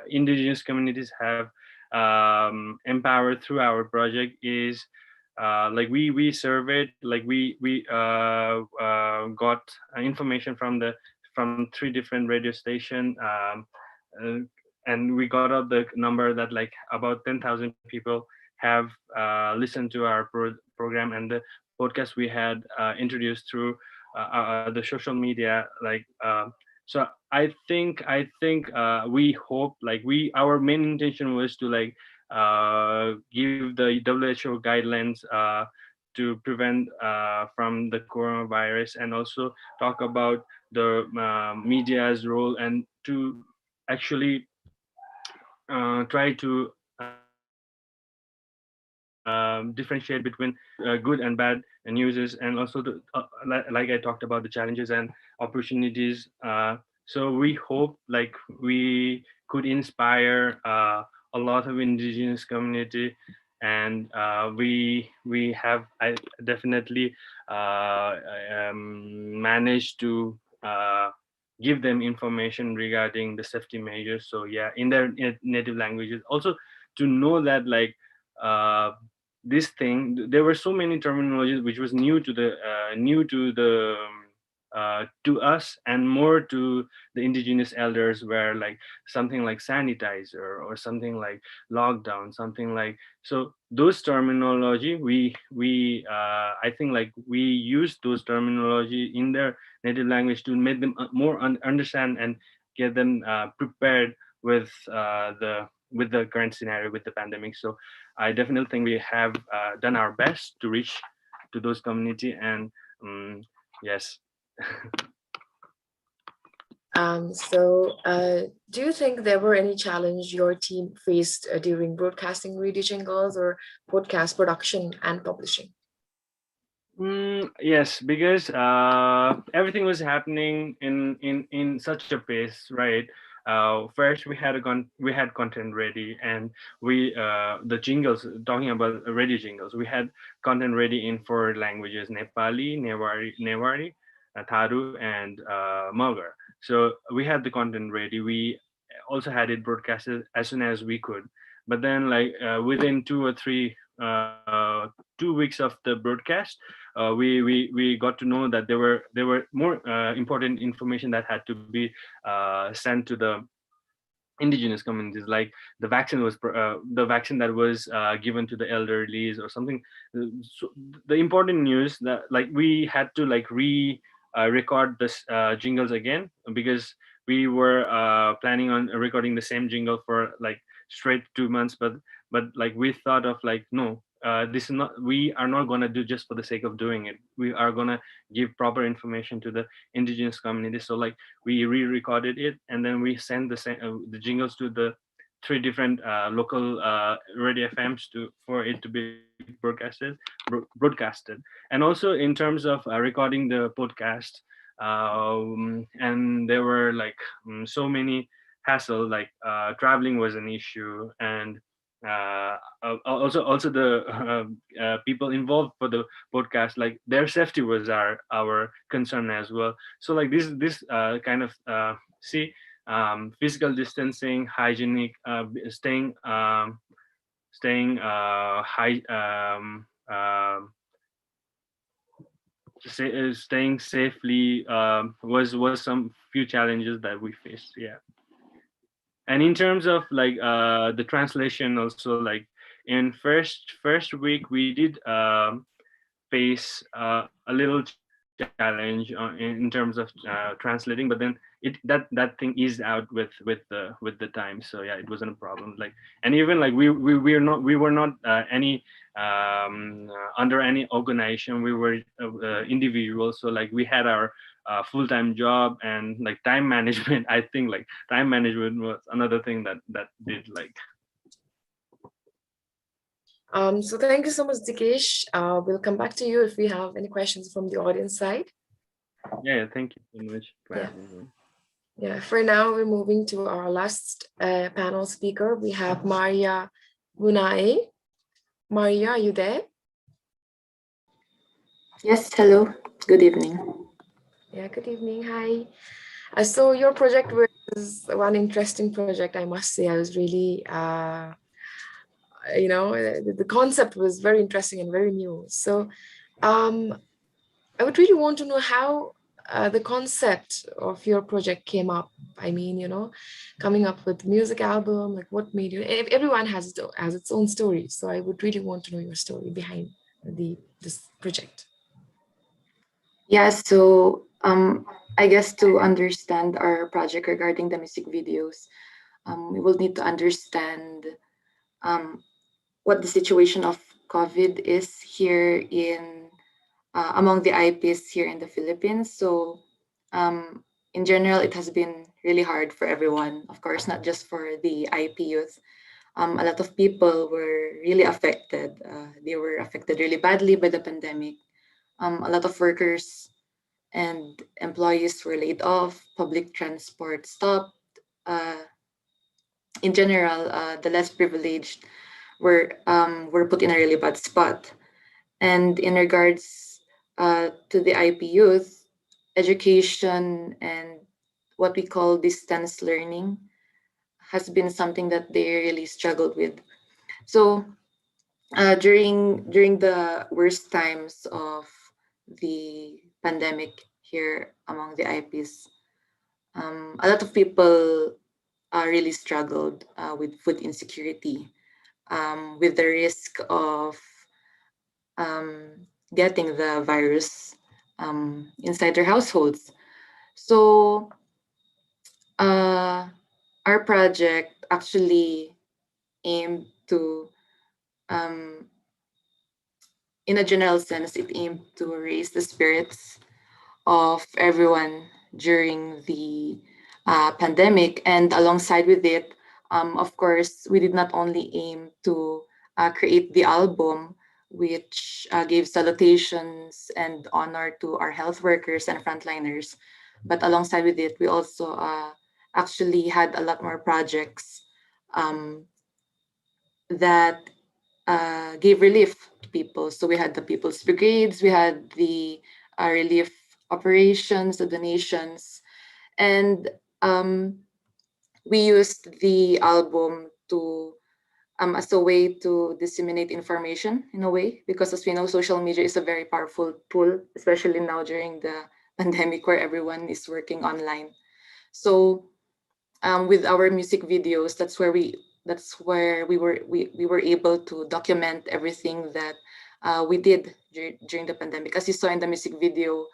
indigenous communities have empowered through our project is like we surveyed, like we got information from 3 different radio station, and we got out the number that like about 10,000 people have listened to our program, and the podcast we had introduced through the social media. Like so I think we hope, like our main intention was to like give the WHO guidelines to prevent from the coronavirus, and also talk about the media's role, and to actually try to differentiate between good and bad news, and also like I talked about the challenges and opportunities. So we hope like we could inspire a lot of indigenous community, and we have definitely managed to give them information regarding the safety measures. So yeah, in their native languages, also to know that like this thing, there were so many terminologies which was new to us, and more to the indigenous elders, where like something like sanitizer or something like lockdown, something like, so those terminology we I think like we use those terminology in their native language to make them more understand and get them prepared with the current scenario with the pandemic. So I definitely think we have done our best to reach to those community, and yes. Do you think there were any challenge your team faced during broadcasting radio jingles or podcast production and publishing? Yes, because everything was happening in such a pace, right? First we had content ready, and we the jingles, talking about radio jingles, we had content ready in 4 languages: Nepali, Newari, Tharu, and Magar. So we had the content ready. We also had it broadcasted as soon as we could, but then like within 2 or 3 2 weeks of the broadcast, we got to know that there were more important information that had to be sent to the indigenous communities, like the vaccine that was given to the elderlies or something. So the important news that like we had to like record this jingles again, because we were planning on recording the same jingle for like straight 2 months, but like we thought of like, no, this is not, we are not going to do just for the sake of doing it. We are going to give proper information to the indigenous community. So like we re-recorded it, and then we sent the jingles to the 3 different local radio FMs for it to be broadcasted. And also in terms of recording the podcast, and there were like so many hassle, like traveling was an issue, and also the people involved for the podcast, like their safety was our concern as well. So like this kind of physical distancing, hygienic, staying staying safely was some few challenges that we faced. Yeah. And in terms of like the translation also, like in first week we did face a little challenge in terms of translating, but then that thing eased out with the time. So yeah, it wasn't a problem. Like, and even like we were not any under any organization. We were individuals. So like we had our full-time job, and like time management. I think like time management was another thing that did like. So thank you so much, Dikesh. We'll come back to you if we have any questions from the audience side. Yeah, thank you so much. Yeah, for now, we're moving to our last panel speaker. We have Maria Bunae. Maria, are you there? Yes, hello. Good evening. Yeah, good evening. Hi. So your project was one interesting project, I must say. I was really, the concept was very interesting and very new. So I would really want to know how the concept of your project came up. I mean, coming up with music album, like what made you, everyone has its own story. So I would really want to know your story behind this project. Yeah, so I guess to understand our project regarding the music videos, we will need to understand what the situation of COVID is here in among the IPs here in the Philippines. So in general, it has been really hard for everyone, of course, not just for the IP youth. A lot of people were really affected. They were affected really badly by the pandemic. A lot of workers and employees were laid off, public transport stopped. In general, the less privileged were put in a really bad spot. And in regards to the IP youth, education and what we call distance learning has been something that they really struggled with. So during the worst times of the pandemic here among the IPs, a lot of people really struggled with food insecurity, with the risk of getting the virus inside their households. So our project actually aimed to, in a general sense, it aimed to raise the spirits of everyone during the pandemic. And alongside with it, of course, we did not only aim to create the album, which gave salutations and honor to our health workers and frontliners, but alongside with it, we also actually had a lot more projects that gave relief to people. So we had the People's Brigades, we had the relief operations, the donations, and we used the album to as a way to disseminate information in a way, because as we know, social media is a very powerful tool, especially now during the pandemic where everyone is working online. So with our music videos, that's where we were able to document everything that we did during the pandemic. As you saw in the music video,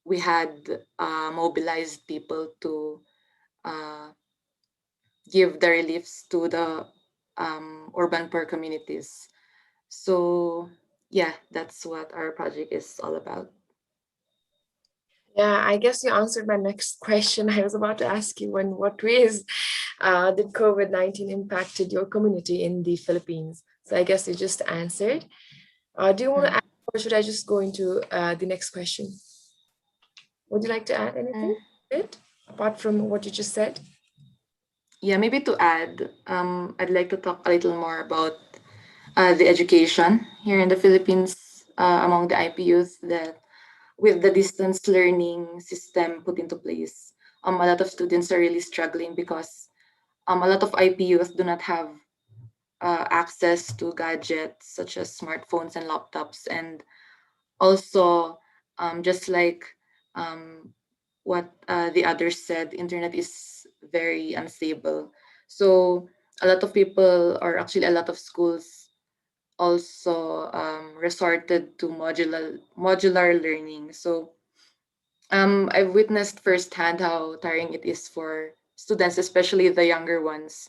we had mobilized people to give the reliefs to the urban poor communities. So yeah, that's what our project is all about. Yeah, I guess you answered my next question. I was about to ask you, in what ways did COVID-19 impacted your community in the Philippines? So I guess you just answered. Do you want to add, or should I just go into the next question? Would you like to add anything apart from what you just said? Yeah, maybe to add, I'd like to talk a little more about the education here in the Philippines among the IP youth, that with the distance learning system put into place, a lot of students are really struggling because a lot of IP youth do not have access to gadgets such as smartphones and laptops. And also, just like what the others said, internet is very unstable. So a lot of people, or actually a lot of schools, also resorted to modular learning. So I've witnessed firsthand how tiring it is for students, especially the younger ones,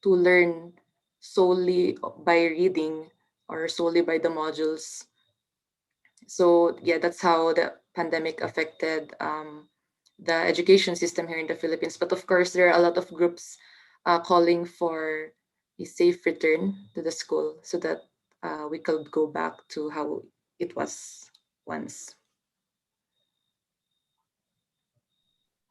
to learn solely by reading or solely by the modules. So yeah, that's how the pandemic affected the education system here in the Philippines. But of course, there are a lot of groups calling for a safe return to the school so that we could go back to how it was once.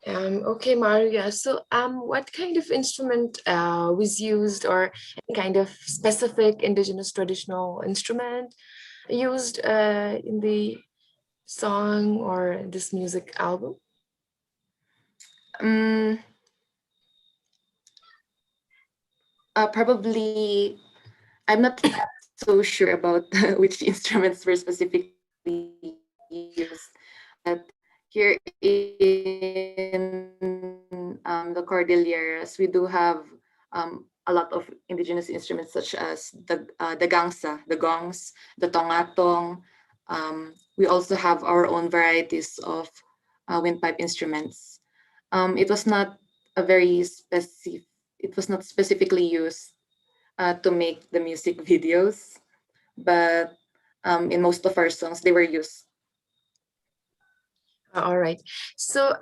Okay, Maria. So, what kind of instrument was used, or any kind of specific indigenous traditional instrument used in the song or this music album? Probably, I'm not so sure about which instruments were specifically used, but here in the Cordilleras, we do have a lot of indigenous instruments such as the gangsa, the gongs, the tongatong. We also have our own varieties of windpipe instruments. It was not a very specific. It was not specifically used to make the music videos, but in most of our songs, they were used. All right. So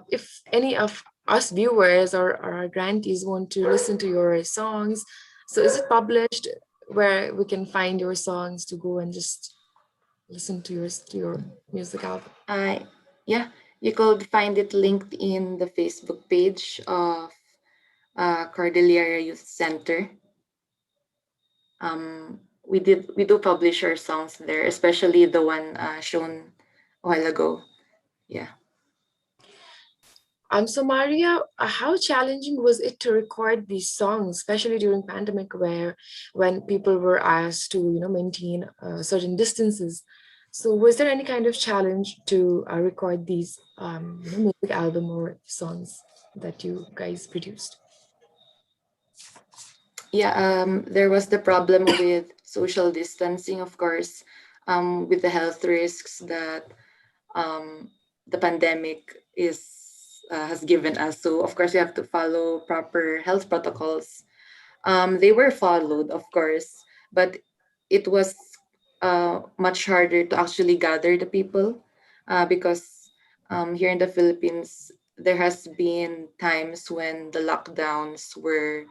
if any of us viewers or our grantees want to listen to your songs, so is it published where we can find your songs to go and just listen to your music album? Yeah, you could find it linked in the Facebook page of Cordillera Youth Center. We do publish our songs there, especially the one shown a while ago. Yeah. So Maria, how challenging was it to record these songs, especially during pandemic, when people were asked to maintain certain distances? So was there any kind of challenge to record these music album or songs that you guys produced? Yeah, there was the problem with social distancing, of course, with the health risks that the pandemic has given us. So of course, we have to follow proper health protocols. They were followed, of course, but it was much harder to actually gather the people because here in the Philippines, there has been times when the lockdowns were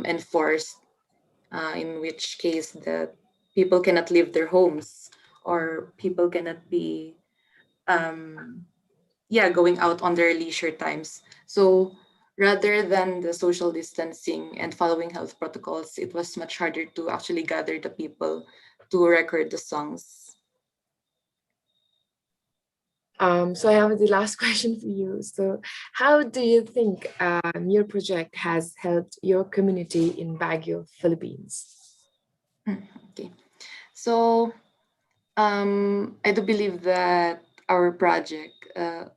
enforced, in which case that people cannot leave their homes or people cannot be going out on their leisure times. So rather than the social distancing and following health protocols, it was much harder to actually gather the people to record the songs. So I have the last question for you. So how do you think your project has helped your community in Baguio, Philippines? Okay. So I do believe that our project, the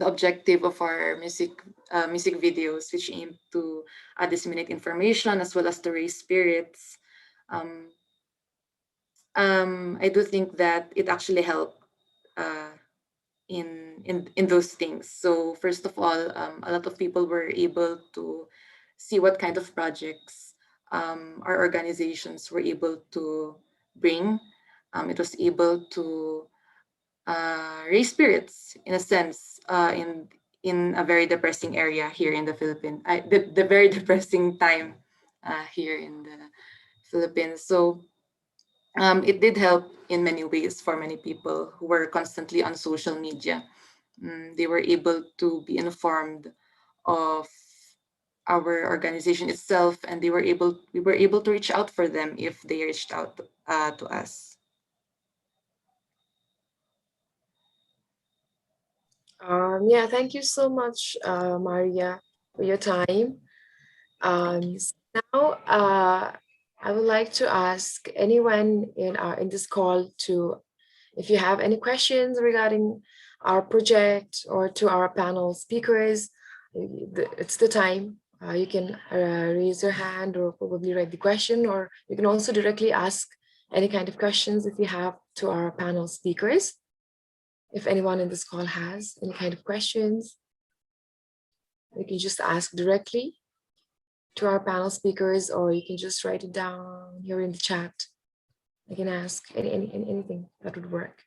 objective of our music videos, which aim to disseminate information as well as to raise spirits, I do think that it actually helped in those things. So first of all, a lot of people were able to see what kind of projects our organizations were able to bring. It was able to raise spirits in a sense in a very depressing area here in the Philippines. The very depressing time here in the Philippines. So it did help in many ways for many people who were constantly on social media. They were able to be informed of our organization itself, and we were able to reach out for them if they reached out to us. Yeah, thank you so much, Maria, for your time. So now I would like to ask anyone in this call to, if you have any questions regarding our project or to our panel speakers, it's the time. You can raise your hand or probably write the question, or you can also directly ask any kind of questions if you have to our panel speakers. If anyone in this call has any kind of questions, you can just ask directly to our panel speakers, or you can just write it down here in the chat. You can ask anything that would work.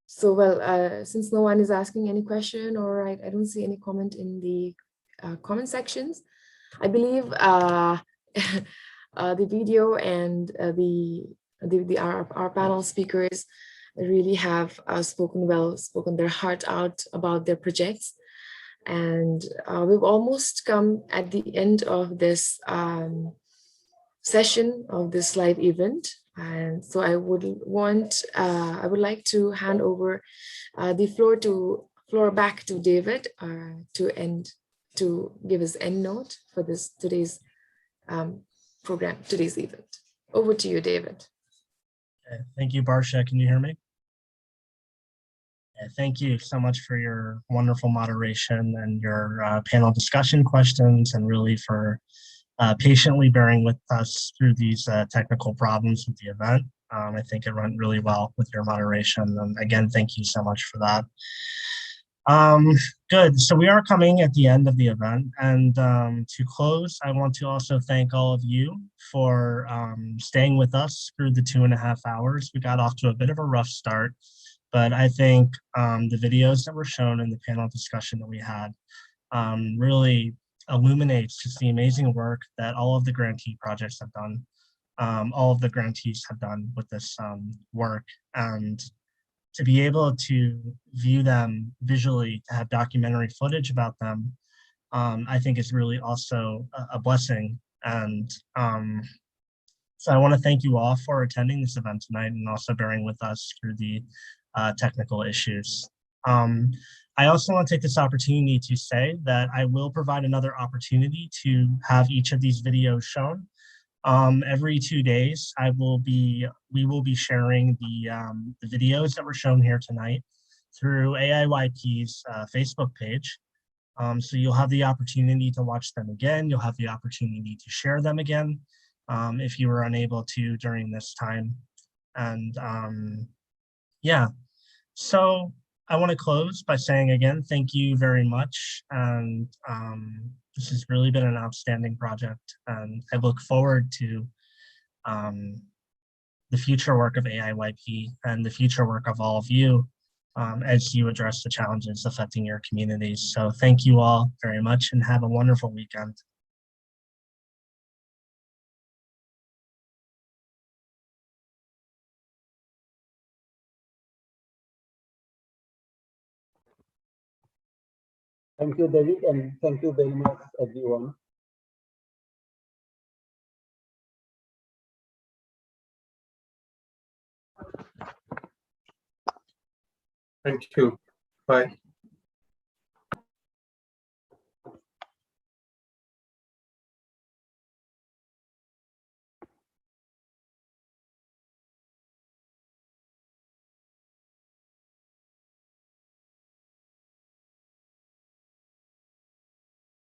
Since no one is asking any question, or I don't see any comment in the comment sections, I believe the video and our panel speakers really have spoken their heart out about their projects. And we've almost come at the end of this session of this live event. And so I would like to hand over the floor back to David to give his end note for today's program, today's event. Over to you, David. Okay. Thank you, Barsha. Can you hear me? Thank you so much for your wonderful moderation and your panel discussion questions, and really for patiently bearing with us through these technical problems with the event. I think it went really well with your moderation. And again, thank you so much for that. Good. So we are coming at the end of the event. And to close, I want to also thank all of you for staying with us through the 2.5 hours. We got off to a bit of a rough start, but I think the videos that were shown in the panel discussion that we had really illuminates just the amazing work that all of the grantee projects have done, all of the grantees have done with this work. And to be able to view them visually, to have documentary footage about them, I think is really also a blessing. And so I want to thank you all for attending this event tonight and also bearing with us through the technical issues. I also want to take this opportunity to say that I will provide another opportunity to have each of these videos shown. Every 2 days, we will be sharing the videos that were shown here tonight through AIYP's Facebook page. So you'll have the opportunity to watch them again. You'll have the opportunity to share them again if you were unable to during this time. And yeah, so I want to close by saying again, thank you very much. And this has really been an outstanding project. And I look forward to the future work of AIYP and the future work of all of you as you address the challenges affecting your communities. So thank you all very much and have a wonderful weekend. Thank you, David, and thank you very much, everyone. Thank you. Bye.